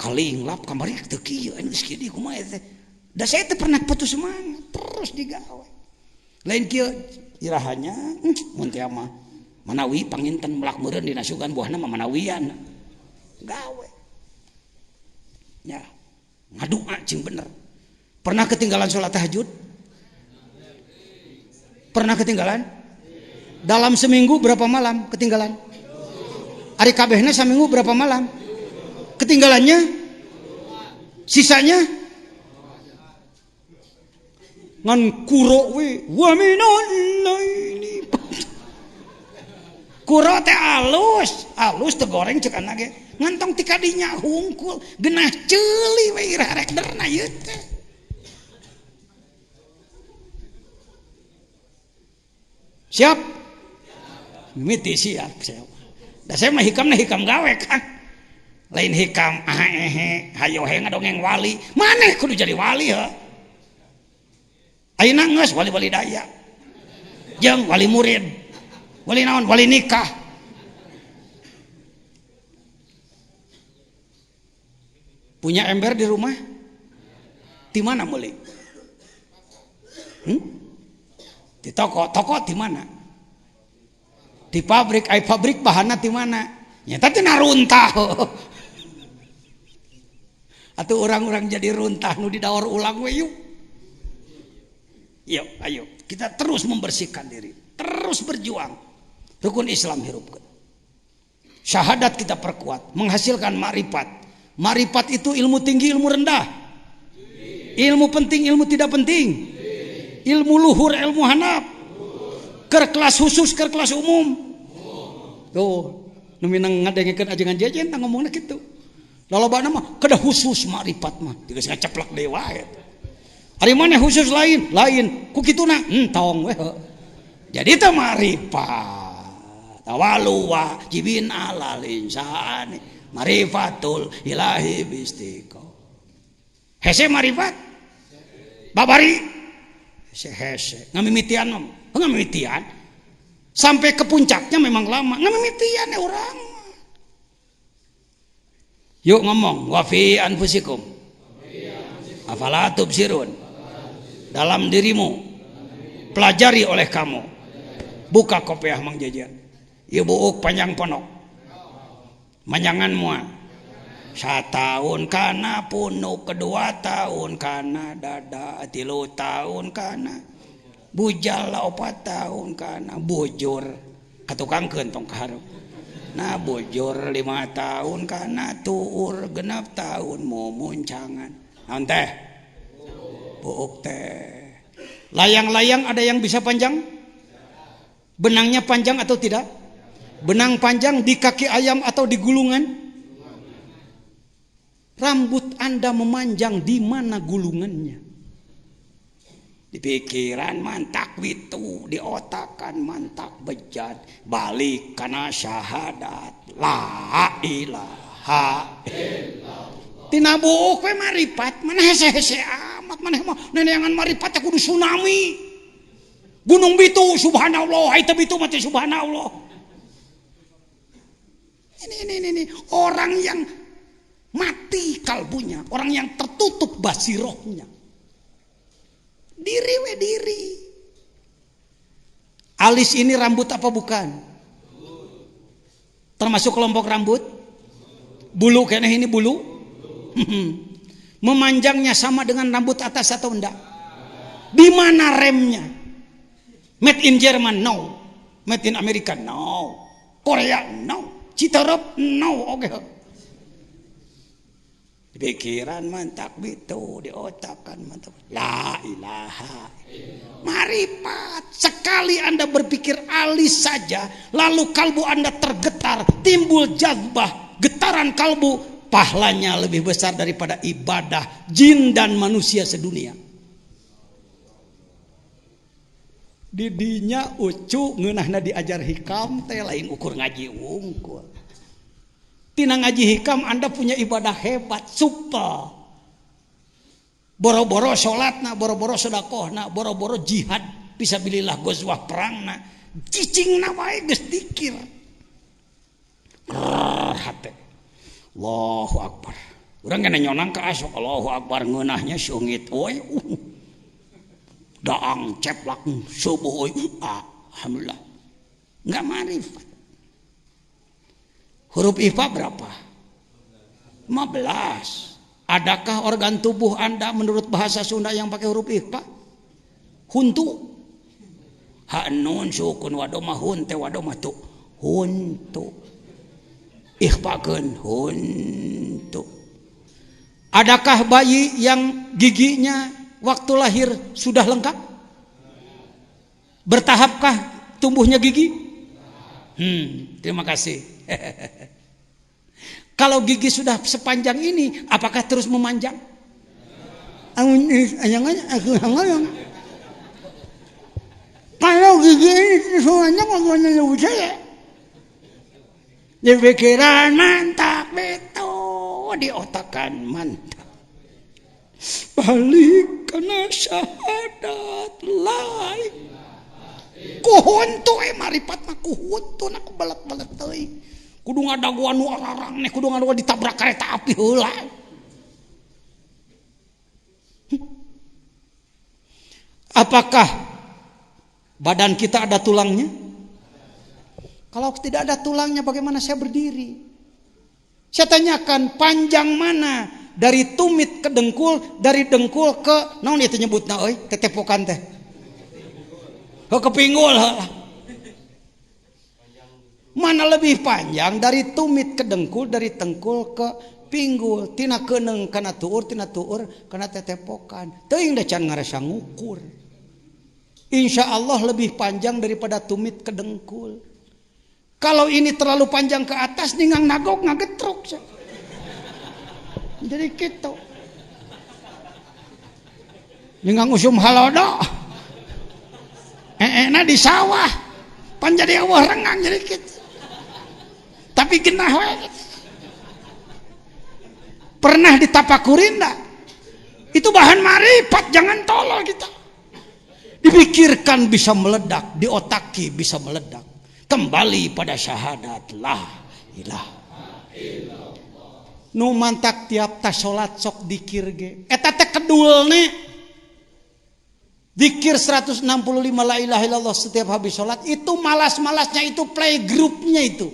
Kalinglap kamari teu kieu anu geus kieu kumaha teh. Da saya teh pernah putus semangat, terus digawe. Lain kieu irahanya mun teh mah manawi panginten melak meureun dina sugan buahna mah manawian. Gawe. Ya, ngadua cing bener. Pernah ketinggalan sholat tahajud? Pernah ketinggalan? Dalam seminggu berapa malam ketinggalan? Ari kabehna seminggu berapa malam? Ketinggalannya? Sisanya? Ngan kuro we wa minan laili. Kuro teh alus teh goreng cek anak ge. Ngantong ti kadinya hungkul genah ceuli we irarek derna ieu teh. Siap? Mimiti siap. Da saya mah hikamna hikam gawe kan. Lain hikam hayo he ngadongeng wali. Maneh kudu jadi wali heuh. Ayeuna geus wali-wali daya. Jeung wali murid. Wali naon? Wali nikah. Punya ember di rumah? Di mana beli? Di toko di mana? Di pabrik, pabrik bahanna di mana? Nyata tina runtah. Atuh orang-orang jadi runtah nu didaur ulang we yuk. Yuk, ayo kita terus membersihkan diri, terus berjuang. Rukun Islam hirupkeun. Syahadat kita perkuat, menghasilkan makrifat. Marifat itu ilmu tinggi, ilmu rendah. Ilmu penting, ilmu tidak penting. Ilmu luhur, ilmu hanap. Keur kelas khusus, keur kelas umum. Tuh, nu minang ngadengekeun ajengan jajan tah ngomongna kitu. Lalobana mah kedah khusus marifat mah, geus ngaceplak deui wae. Ari maneh khusus lain, ku kituna entong we. Jadi teh marifat. Tawalu wajibin alal insani. Marifatul ilahi bistiko. Hese marifat babari hese ngamimitian ngamimitian sampai ke puncaknya memang lama ngamimitian orang. Yuk ngomong wa fi anfusikum afala tubsirun. Dalam dirimu pelajari oleh kamu. Buka kopiah Mang Jajan. Ieu buuk panjang ponok. Manjangan mua 1 tahun kana punuk, 2 tahun kana dada, 3 tahun kana bujal, 4 tahun kana bujur katukangkeun tong kaharep. Nah bujur 5 tahun kana tuur, 6 tahun mumuncangan. Naon teh? Buuk teh. Layang-layang ada yang bisa panjang? Benangnya panjang atau tidak? Benang panjang di kaki ayam atau di gulungan? Rambut Anda memanjang di mana gulungannya? Di pikiran mantak witu, di otakan mantak bejat, balik kana syahadat la ilaha illallah. Tina buuk we maripat, mana hese-hese amat, mana mah neneangan maripat teh kudu tsunami. Gunung Bitu subhanallah, Haita Bitu mati subhanallah. Ini orang yang mati kalbunya, orang yang tertutup basirohnya. Diri we diri. Alis ini rambut apa bukan? Termasuk kelompok rambut? Bulu kayaknya ini bulu. Memanjangnya sama dengan rambut atas atau enggak? Di mana remnya? Made in Jerman? No. Made in Amerika? No. Korea? No. Citerep? No. Oke. Di pikiran mantak bitu, di otakan mantap. La ilaha. Maripat. Sekali Anda berpikir alis saja, lalu kalbu Anda tergetar, timbul jazbah, getaran kalbu, pahalanya lebih besar daripada ibadah jin dan manusia sedunia. Didinya ucu ngeunahna diajar hikam teh lain ukur ngaji wungkul. Tina ngaji hikam Anda punya ibadah hebat, super. Boro-boro sholatna, boro-boro sedekahna, boro-boro jihad fisabilillah gozwah perangna, cicingna wae geus dikir. Hate. Allahu Akbar. Urang kana nyonang ka asok Allahu Akbar ngeunahnya sungit we. Daang ceplak subuh alhamdulillah. Enggak marifat. Huruf IPA berapa? 15. Adakah organ tubuh Anda menurut bahasa Sunda yang pakai huruf IPA? Huntu. Ha nun sukun wadoma hun teh wadoma tu. Huntu. Ikhfakeun huntu. Adakah bayi yang giginya waktu lahir sudah lengkap? Bertahapkah tumbuhnya gigi? Terima kasih. Kalau gigi sudah sepanjang ini, apakah terus memanjang? Kalau gigi ini sepanjang, agaknya lebih saya. Di pikiran mantap itu, di otakan mantap. Balik karena syahadat lain. Kuhuntu maripat mah kuhuntu aku balat-balat teuing. Kudu ngadaguan nu ararang nih, kudu ngadaguan ditabrak kereta api heula. Apakah badan kita ada tulangnya? Kalau tidak ada tulangnya bagaimana saya berdiri? Saya tanyakan panjang mana dari tumit ke dengkul, dari dengkul ke naon itu nyebutna euy, tetepokan teh. Ke pinggul heula. Mana lebih panjang dari tumit ke dengkul, dari tengkul ke pinggul, tina keuneng kana tuur, tina tuur kana tetepokan. Teuing da can ngarasa ngukur. Insya Allah lebih panjang daripada tumit ke dengkul. Kalau ini terlalu panjang ke atas, ningang nagok ngagetruk. Jadi gitu. Ningang usum halodo. Enak di sawah. Pan jadi awah rengang jadi gitu. Tapi genah we. Pernah ditapakurin enggak? Itu bahan marifat, jangan tolol kita. Dipikirkan bisa meledak, diotaki bisa meledak. Kembali pada syahadat la ilaha illallah. Nu mantak tiap tas salat sok dikir ge. Eta teh kedulne. Dikir 165 la ilaha illallah setiap habis salat itu malas-malasnya itu playgroupnya itu.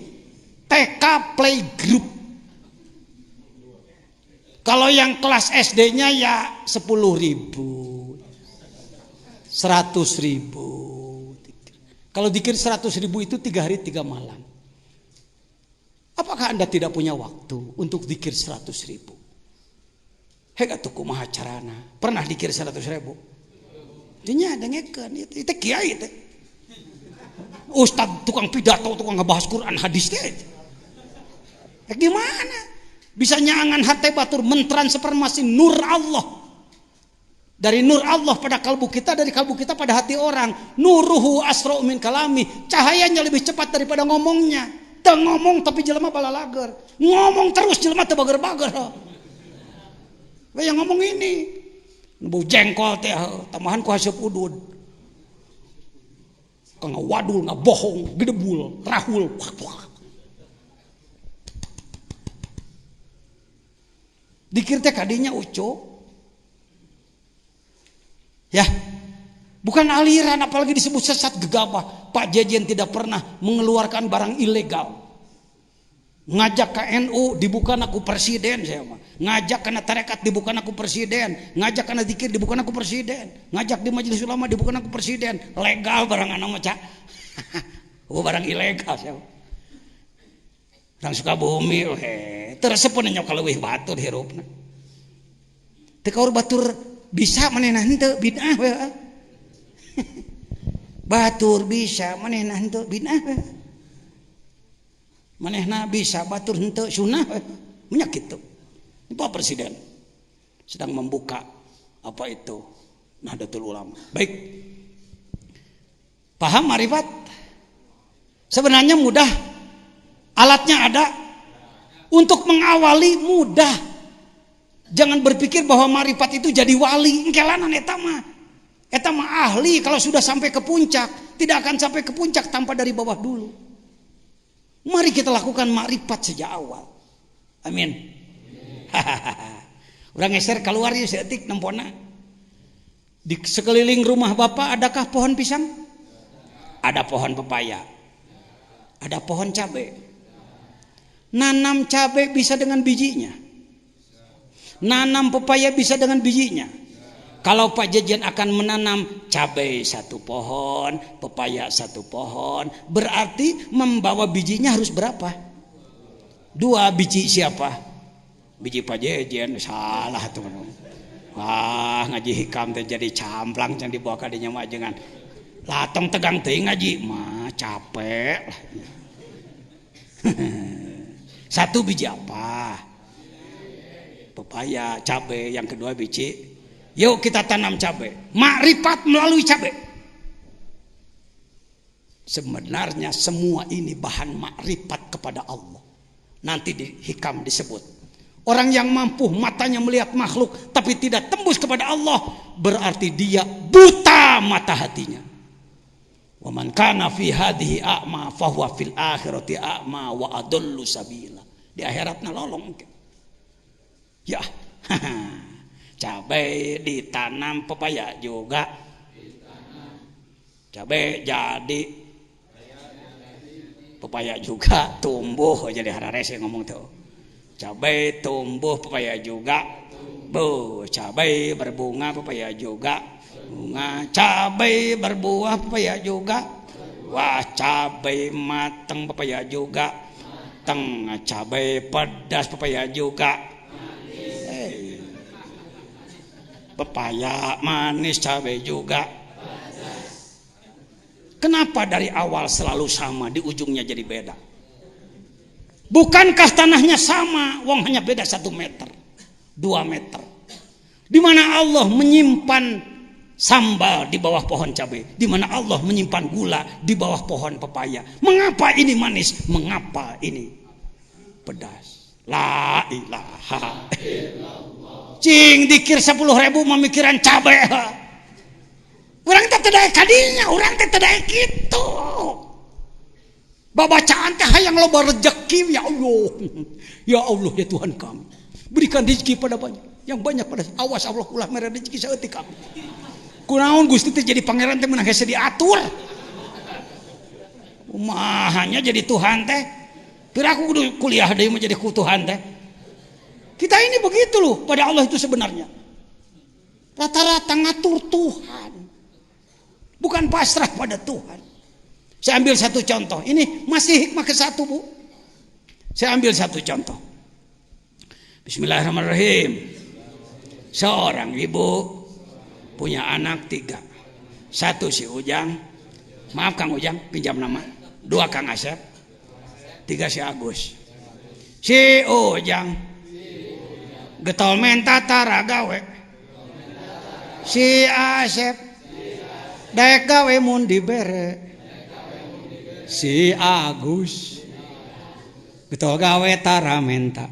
TK playgroup. Kalau yang kelas SD-nya ya 10.000, 100.000. Kalau dikir 100.000 itu 3 hari 3 malam. Apakah Anda tidak punya waktu untuk dikir 100.000? Hega tuh kumaha carana? Pernah dikir 100.000? Dinya dengekeun itu kiai teh. Ustad tukang pidato, tukang ngebahas Quran hadis teh. Gimana? Bisa nyangan hati batur mentransformasi nur Allah. Dari nur Allah pada kalbu kita, dari kalbu kita pada hati orang. Nuruhu asra'u min kalami. Cahayanya lebih cepat daripada ngomongnya. Teu ngomong tapi jelema balalager. Ngomong terus jelema teu bager-bager. Yang ngomong ini. Bau jengkol teh tambahan ku haseup udud. Kang wadul ngabohong, gedebul, rahul. Dikir teh kadinya uco. Ya. Bukan aliran apalagi disebut sesat gegabah. Pak Jejen tidak pernah mengeluarkan barang ilegal. Ngajak ke NU dibukan aku presiden saya mah. Ngajak kena tarekat dibukan aku presiden. Ngajak kena zikir dibukan aku presiden. Ngajak di majelis ulama dibukan aku presiden. Legal barang anak maca. Oh barang ilegal saya. Orang Sukabumi terus pun nyok kaleuwih batur hirupna. Teu kaur batur bisa manehna henteu bid'ah we. Batur bisa manehna henteu bid'ah we. Manehna bisa batur henteu sunnah we. Nya kitu. Pak Presiden sedang membuka apa itu Nahdlatul Ulama. Baik. Paham marifat? Sebenarnya mudah. Alatnya ada. Untuk mengawali mudah. Jangan berpikir bahwa marifat itu jadi wali. Engkelanan eta mah. Eta mah ahli kalau sudah sampai ke puncak. Tidak akan sampai ke puncak tanpa dari bawah dulu. Mari kita lakukan marifat sejak awal. Amin. Urang geser keluar ya seetik nempona. Di sekeliling rumah Bapak adakah pohon pisang? Ada pohon pepaya. Ada pohon cabai. Nanam cabai bisa dengan bijinya. Nanam pepaya bisa dengan bijinya. Kalau Pak Jejen akan menanam cabai satu pohon, pepaya satu pohon, berarti membawa bijinya harus berapa? 2 biji siapa? Biji Pak Jejen. Salah tuh. Wah ngaji hikam teh jadi camplang yang dibawa kadinya mah jangan latong tegang teuing ngaji mah capek. Satu biji apa? Pepaya, cabai. Yang kedua biji. Yuk kita tanam cabai. Makrifat melalui cabai. Sebenarnya semua ini bahan makrifat kepada Allah. Nanti di hikam disebut. Orang yang mampu matanya melihat makhluk tapi tidak tembus kepada Allah, berarti dia buta mata hatinya. Wa man kana fi hadhihi a'ma fa huwa fil akhirati a'ma wa adallu sabila. Di akhiratna lolong. Ya. Cabai ditanam, pepaya juga. Cabai jadi, pepaya juga tumbuh. Jadi harares yang ngomong tuh. Cabai tumbuh, pepaya juga. Cabai berbunga, pepaya juga. Bunga, cabai berbuah, pepaya juga. Wah, cabai mateng, pepaya juga. Mateng, cabai pedas, pepaya juga. Pepaya manis, cabai juga. Kenapa dari awal selalu sama, di ujungnya jadi beda? Bukankah tanahnya sama, wong hanya beda 1 meter, 2 meter. Di mana Allah menyimpan sambal di bawah pohon cabai, di mana Allah menyimpan gula di bawah pohon pepaya. Mengapa ini manis? Mengapa ini pedas? La ilaha illallah. Cing dikir 10.000 memikiran cabai. Urang teh teu kadinya, urang teh teu kitu. Babacaan teh hayang loba rezeki ya Allah. Ya Allah ya Tuhan kami. Berikan rezeki pada banyak, yang banyak pada awas Allah ulah mere rezeki saeutik kami. Kunaon Gusti teh jadi pangeran teh meunang hese diatur. Umahanya jadi Tuhan teh. Pira aku kudu kuliah deui mah jadi ku Tuhan teh. Kita ini begitu loh pada Allah itu sebenarnya. Rata-rata ngatur Tuhan. Bukan pasrah pada Tuhan. Saya ambil satu contoh. Ini masih hikmah ke-1, Bu. Saya ambil satu contoh. Bismillahirrahmanirrahim. Seorang ibu punya anak 3. 1 si Ujang, Maaf Kang Ujang, pinjam nama. 2 Kang Asep. 3 si Agus. Si Ujang getol menta tara gawe. Si Asep daek gawe mun dibere. Si Agus getol gawe tara menta.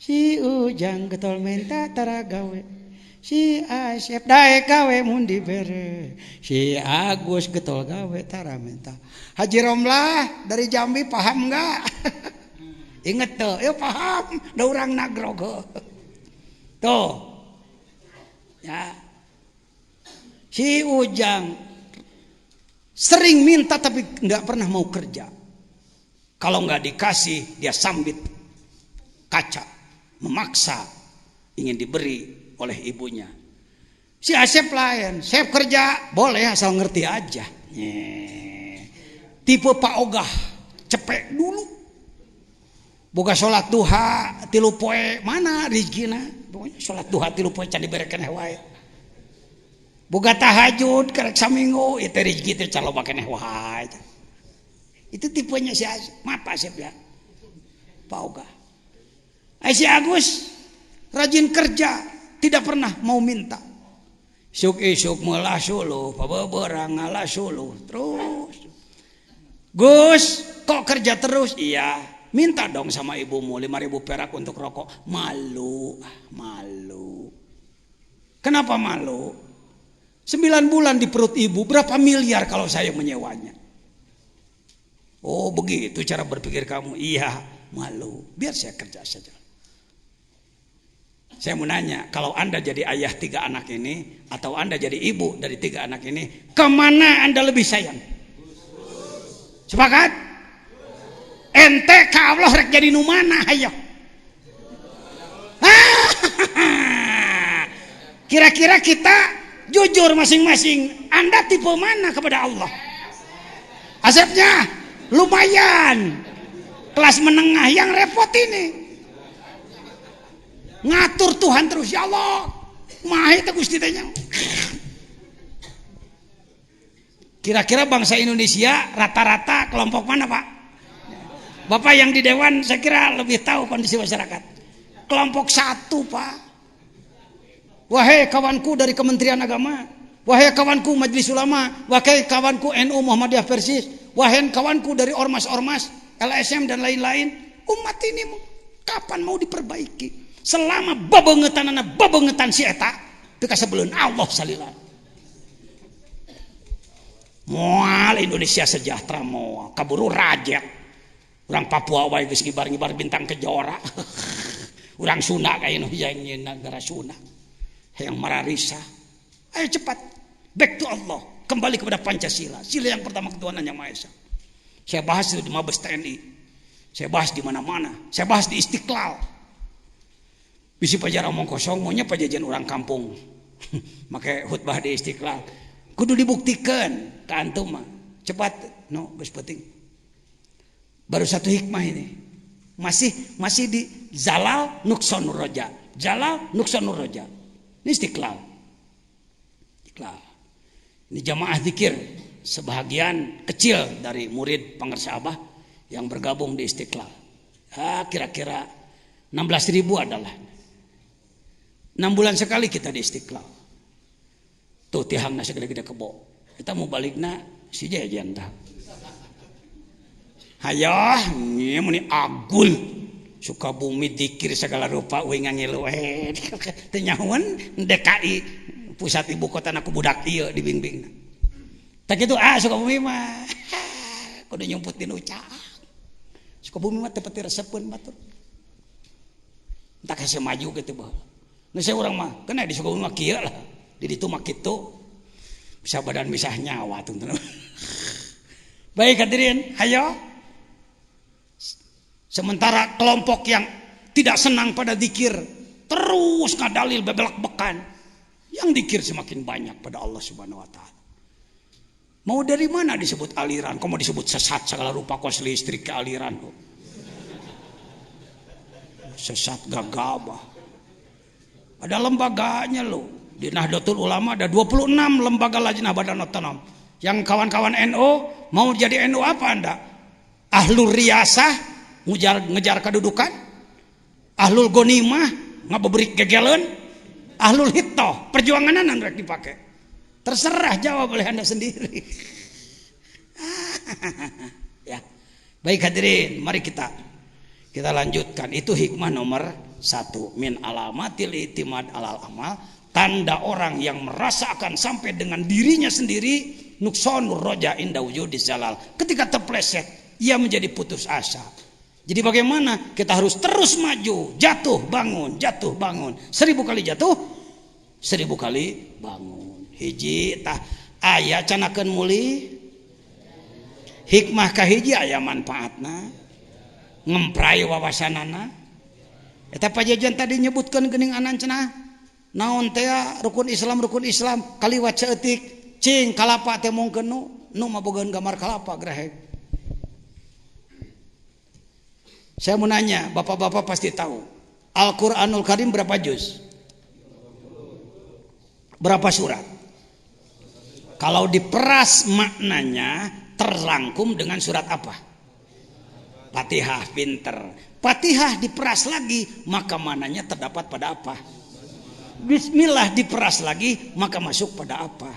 Si Ujang getol menta tara gawe. Si Asep daek gawe mun dibere. Si Agus getol gawe tara menta. Haji Romlah dari Jambi paham enggak? Inget tuh, ya paham. Da urang nagrogo. Tuh. Ya. Si Ujang sering minta tapi enggak pernah mau kerja. Kalau enggak dikasih dia sambit kaca, memaksa ingin diberi oleh ibunya. Si Asep lain, Asep kerja boleh asal ngerti aja. Tipe Pak Ogah, cepek dulu. Boga sholat duha 3 poe mana rezekina? Pokoknya sholat duha 3 poe can diberekeun wae. Boga tahajud karek saminggu ieu teh rezeki teh caloba keneh wae. Itu tipenya si Asep. Maaf Asep ya. Pak Ogah. Si Agus rajin kerja. Tidak pernah mau minta. Isuk-isuk meula suluh, pabeberang ngalah suluh terus. Gus, kok kerja terus? Iya, minta dong sama ibumu 5.000 perak untuk rokok. Malu. Kenapa malu? 9 bulan di perut ibu, berapa miliar kalau saya menyewanya? Oh, begitu cara berpikir kamu. Iya, malu. Biar saya kerja saja. Saya mau nanya, kalau Anda jadi ayah 3 anak ini, atau Anda jadi ibu dari 3 anak ini, kemana Anda lebih sayang? Sepakat? Ente ka Allah rek jadi nu mana hayo? Kira-kira kita jujur masing-masing, Anda tipe mana kepada Allah? Asepnya lumayan, kelas menengah yang repot ini. Ngatur Tuhan terus, ya Allah maha itu Gusti teh. Kira-kira bangsa Indonesia rata-rata kelompok mana Pak? Bapak yang di Dewan saya kira lebih tahu kondisi masyarakat. Kelompok 1 Pak. Wahai kawanku dari Kementerian Agama, wahai kawanku Majelis Ulama, wahai kawanku NU Muhammadiyah Persis, wahai kawanku dari ormas-ormas LSM dan lain-lain, umat ini kapan mau diperbaiki? Selama babengetan si eta teu kasebeleun Allah salila. Moal Indonesia sejahtera moal kaburu rajet. Urang Papua wae geus ngibar-ngibar bintang kejora. Urang Sunda kayak negara Sunda. Yang mararisa. Ayo cepat back to Allah, kembali kepada Pancasila. Sila yang pertama ketuhanan yang Maha Esa. Saya bahas itu di Mabes TNI. Saya bahas di mana-mana. Saya bahas di Istiqlal. Bisi pajar omong kosong, maunya pajajan orang kampung. Make khutbah di Istiqlal. Kudu dibuktikan ke antum mah. Cepat, no, geus penting. Baru 1 hikmah ini. Masih di Zalal Nuqsanur Roja. Zalal Nuqsanur Roja. Ini Istiqlal. Ini jamaah zikir sebahagian kecil dari murid pengersa Abah yang bergabung di Istiqlal. Kira-kira 16.000 adalah 6 bulan sekali kita di Istiqlal. Tuh tihangna segede-gede kebo. Kita mau balikna si jajan dah. Hayah, ieu meni agul. Sukabumi dikir segala rupa we ngangilu we. Teu nyahoan DKI pusat ibu kota aku budak ieu dibimbing. Tak kitu Sukabumi mah. Kudu nyumput di ucap. Sukabumi mah teu pati resepeun batur. Tak kasih maju gitu bah. Nah saya orang mah kena di Sukabumi mah kieu lah. Di ditu mah kitu. Bisa badan bisa nyawa tuh. Baik hadirin, hayo. Sementara kelompok yang tidak senang pada zikir terus ngadalil bebelak-bekan, yang zikir semakin banyak pada Allah Subhanahu wa taala. Mau dari mana disebut aliran? Kok mau disebut sesat segala rupa kos listrik ke aliran kok. Sesat gagabah. Ada lembaganya loh. Di Nahdlatul Ulama ada 26 lembaga lajnah badan otonom. Yang kawan-kawan NU mau jadi NU apa Anda? Ahlul riyasah ngejar kedudukan, ahlul gonimah ngabeberik gegelen, ahlul hitoh perjuangan rek dipakai. Terserah jawab oleh Anda sendiri. Ya. Baik hadirin, mari kita lanjutkan. Itu hikmah nomor 1, min alamatil itimad alal amal, tanda orang yang merasakan sampai dengan dirinya sendiri nuksonur roja inda wujudis zalal. Ketika terpleset, ia menjadi putus asa. Jadi bagaimana? Kita harus terus maju, jatuh bangun, 1000 kali jatuh, 1000 kali bangun. Hiji tah aya canakeun muli hikmah kahiji aya manfaatna, ngemprai wawasanana. Eta pajajan tadi nyebutkeun geuning anan cenah naon teh rukun Islam kaliwat saeutik cing kalapa teh mungkeun nu mabogaan gambar kalapa grahek. Saya mau nanya, bapak-bapak pasti tahu Al-Quranul Karim berapa juz? Berapa surat? Kalau diperas maknanya terrangkum dengan surat apa? Fatihah, pinter. Fatihah diperas lagi, maka mananya terdapat pada apa? Bismillah diperas lagi, maka masuk pada apa?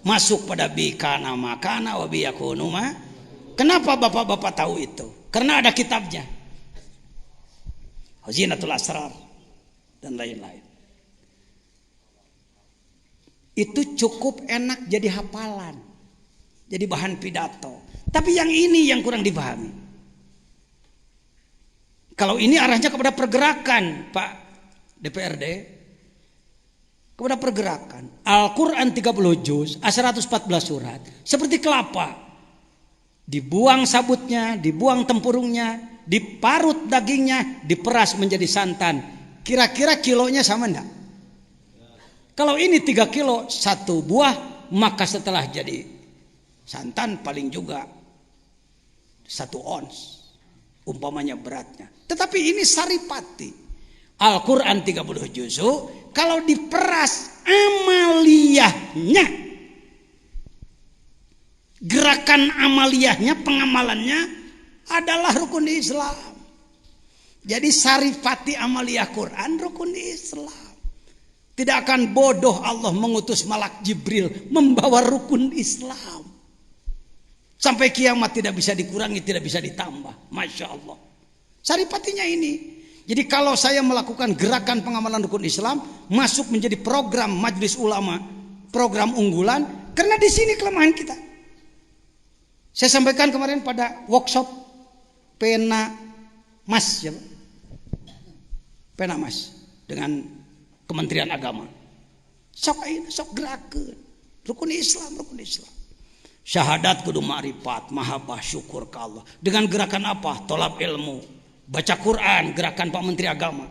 Masuk pada bikana makana wa biyakunuma. Kenapa bapak-bapak tahu itu? Karena ada kitabnya. Huzinatul Asrar dan lain-lain. Itu cukup enak jadi hafalan, jadi bahan pidato. Tapi yang ini yang kurang dipahami. Kalau ini arahnya kepada pergerakan, Pak DPRD, kepada pergerakan. Al-Quran 30 juz, 114 surat, seperti kelapa. Dibuang sabutnya, dibuang tempurungnya, diparut dagingnya, diperas menjadi santan. Kira-kira kilonya sama enggak? Kalau ini 3 kilo 1 buah, maka setelah jadi santan paling juga 1 ons umpamanya beratnya. Tetapi ini saripati. Al-Quran 30 juz'u, kalau diperas amaliyahnya, gerakan amaliyahnya, pengamalannya adalah rukun Islam. Jadi saripati amaliyah Quran rukun Islam. Tidak akan bodoh Allah mengutus malak Jibril membawa rukun Islam. Sampai kiamat tidak bisa dikurangi, tidak bisa ditambah. Masya Allah. Saripatinya ini. Jadi kalau saya melakukan gerakan pengamalan rukun Islam, masuk menjadi program majelis ulama, program unggulan, karena di sini kelemahan kita. Saya sampaikan kemarin pada workshop pena mas, ya, pena mas dengan Kementerian Agama. Sok gerakeun rukun Islam. Syahadat kudu ma'rifat, mahabbah, syukur ke Allah. Dengan gerakan apa? Tolab ilmu, baca Quran, gerakan Pak Menteri Agama.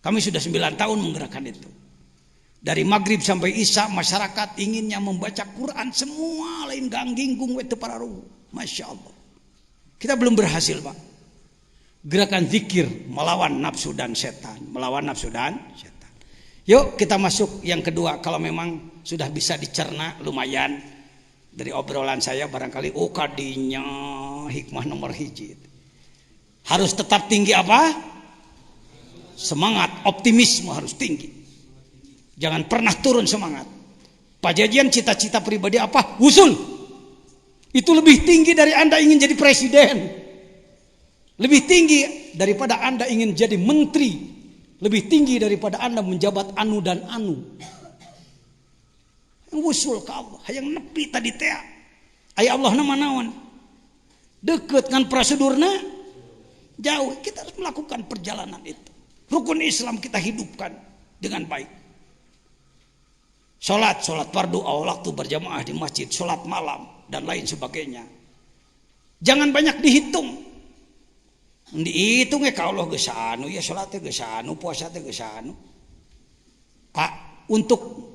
Kami sudah 9 tahun menggerakkan itu. Dari maghrib sampai isya masyarakat inginnya membaca Quran semua, lain gangginggung wetu para ruh. Masya Allah. Kita belum berhasil, Pak. Gerakan zikir melawan nafsu dan setan, Yuk kita masuk yang kedua. Kalau memang sudah bisa dicerna lumayan dari obrolan saya, barangkali kadinya hikmah nomor 1. Harus tetap tinggi apa? Semangat, optimisme harus tinggi. Jangan pernah turun semangat. Pajajian cita-cita pribadi apa? Wusul. Itu lebih tinggi dari Anda ingin jadi presiden. Lebih tinggi daripada Anda ingin jadi menteri. Lebih tinggi daripada Anda menjabat anu dan anu. Wusul ke Allah. Hayang nepi tadi teh. Aya Allah nama naon. Deket kan prosedurna. Jauh. Kita harus melakukan perjalanan itu. Rukun Islam kita hidupkan dengan baik. Sholat fardu awal waktu berjamaah di masjid. Sholat malam dan lain sebagainya. Jangan banyak dihitung. Dihitung kalau geus anu ya salatnya geus anu, puasa teh geus anu. Pak, untuk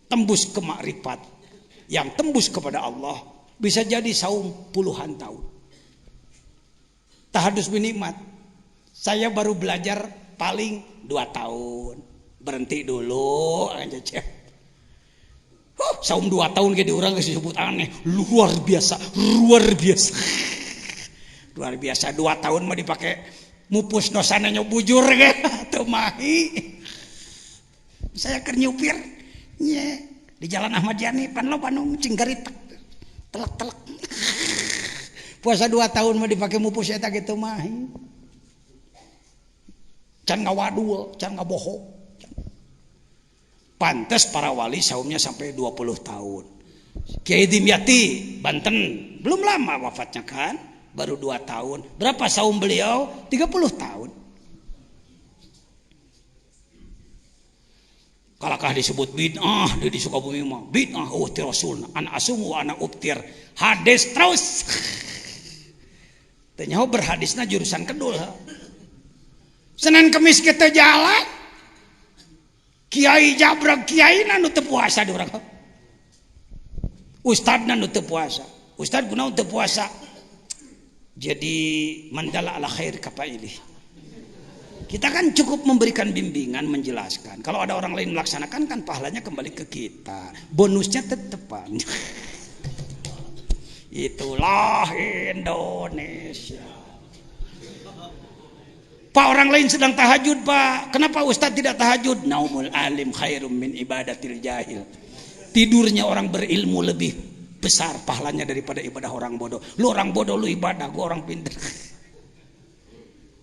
tembus ke makrifat, yang tembus kepada Allah bisa jadi saum puluhan tahun. Tahadus binikmat. Saya baru belajar paling 2 tahun. Berhenti dulu aja cek. Saum 2 tahun ke di orang disebut aneh, luar biasa. 2 tahun mah dipakai mupus dosana bujur ge teu mahi. Saya keur nyupir nya di Jalan Ahmad Yani pan lo Bandung Cinggarit telek. Puasa 2 tahun mah dipake mupus eta gitu mahi. Can ngawadul, can ngabohong. Pantes para wali saumnya sampai 20 tahun. Kiai Dimyati Banten belum lama wafatnya kan, baru 2 tahun. Berapa saum beliau? 30 tahun. Kalakah disebut bid'ah di Sukabumi mah. Bid'ah ti Rasul, ana asumu ana ubtir. Hadis terus. Teu nyaho berhadisna jurusan kedul. Senin Kemis kita jalan. Kiai jabrag kiai na nu teu puasa di urang. Ustadna nu teu puasa. Ustad kunaon teu puasa? Jadi mandala ala khair kapailih. Kita kan cukup memberikan bimbingan, menjelaskan. Kalau ada orang lain melaksanakan kan pahalanya kembali ke kita. Bonusnya tetepan. Itulah Indonesia. Pak, orang lain sedang tahajud, Pak. Kenapa Ustadz tidak tahajud? Naumul alim khairum min ibadatil jahil. Tidurnya orang berilmu lebih besar pahalanya daripada ibadah orang bodoh. Lu orang bodoh lu ibadah, gua orang pintar.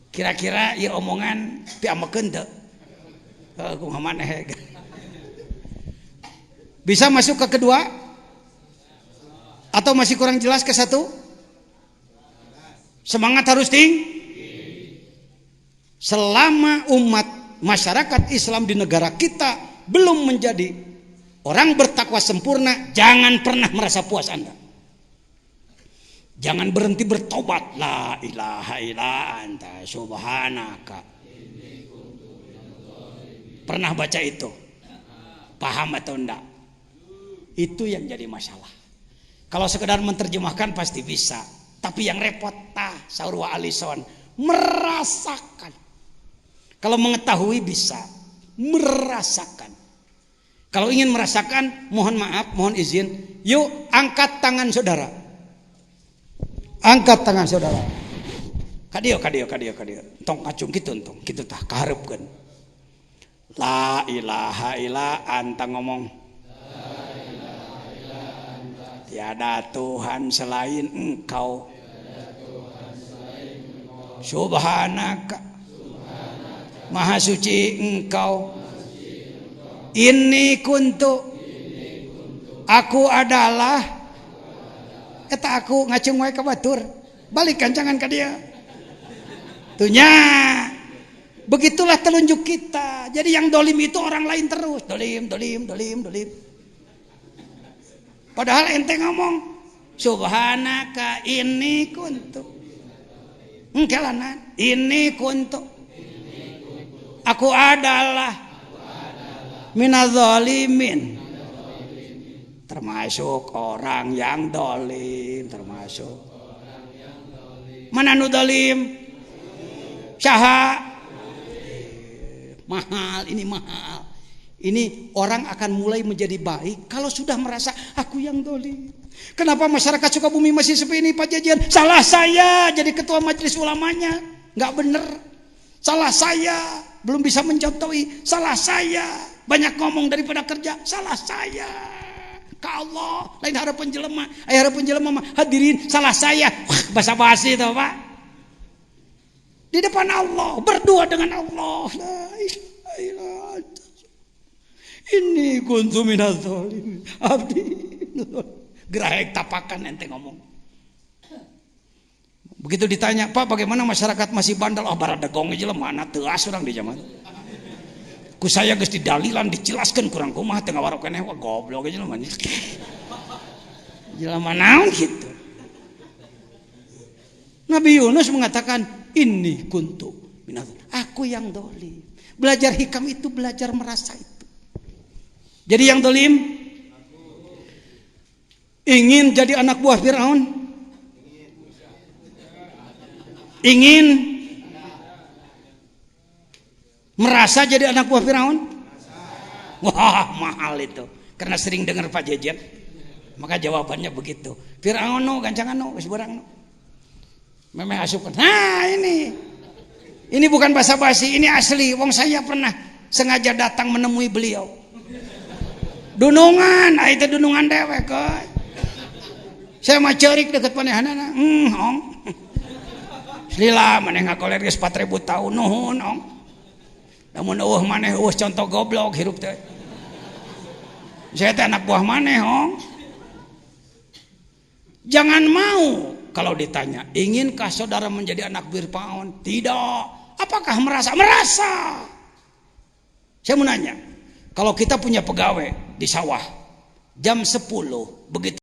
Kira-kira ya omongan piamakeun teu? Kumaha maneh. Bisa masuk ke kedua? Atau masih kurang jelas ke satu? Semangat harus tinggi. Selama umat masyarakat Islam di negara kita belum menjadi orang bertakwa sempurna, jangan pernah merasa puas Anda. Jangan berhenti bertobat. La ilaha illa anta subhanaka. Pernah baca itu? Paham atau enggak? Itu yang jadi masalah. Kalau sekedar menerjemahkan pasti bisa, tapi yang repot Saurwa Alison merasakan. Kalau mengetahui bisa, merasakan. Kalau ingin merasakan, mohon maaf, mohon izin, yuk angkat tangan saudara. Angkat tangan saudara. Kadio. Tong kacung kitu tah kaharepkeun. La ilaha illa anta ngomong. Tiada Tuhan selain Engkau. Subhanaka. Maha suci Engkau. Ini kuntu. Aku adalah. Eta aku ngacung wae ka batur. Balikan jangan ka dia. Tunya. Begitulah telunjuk kita. Jadi yang dolim itu orang lain terus. Dolim. Padahal ente ngomong. Subhanaka ini kuntu. Engkelanan. Ini kuntu. Aku adalah minadzalimin, termasuk orang yang dolim, termasuk mana nu dolim? Saha? Mahal, ini mahal. Ini orang akan mulai menjadi baik kalau sudah merasa aku yang dolim. Kenapa masyarakat Sukabumi masih seperti ini Pak Jajan? Salah saya jadi ketua majelis ulamanya, nggak bener. Salah saya belum bisa mencontohi. Salah saya banyak ngomong daripada kerja. Salah saya ke Allah lain harapan jelema. Harapan jelema mah hadirin salah saya. Basa-basi itu Pak. Di depan Allah berdua dengan Allah. La ilaha illallah. Ini kuntu minaz zalimin. Abdi gerahek tapakan ente ngomong. Begitu ditanya, Pak bagaimana masyarakat masih bandel? Oh baradagong aja lah, mana teas orang di zaman. Ku saya geus didalilan, dijelaskan kurang kumaha teu ngawarok keneh wah goblok aja lah mana. Jelema naon gitu. Nabi Yunus mengatakan, ini kuntu minaz. Aku yang dolim. Belajar hikam itu belajar merasa itu. Jadi yang dolim ingin jadi anak buah Firaun. Ingin merasa jadi anak buah Firaun? Wah, mahal itu. Karena sering dengar Pak Jejen. Maka jawabannya begitu. Firaun no gancangan no geus beurang no. Memang asupkan. Nah, ini bukan basa-basi, ini asli. Wong saya pernah sengaja datang menemui beliau. Dunungan, itu dunungan dewek. Saya mah ceurik deket panehanana. Ong. Lila maneh ngakoler geus 4000 tahun nuhun, ong. Lamun eueuh maneh eueuh contoh goblok hirup teh. Saya teh anak buah maneh, ong. Jangan mau kalau ditanya, inginkah saudara menjadi anak Fir'aun? Tidak. Apakah merasa? Merasa. Saya mau nanya, kalau kita punya pegawai di sawah, jam 10, begitu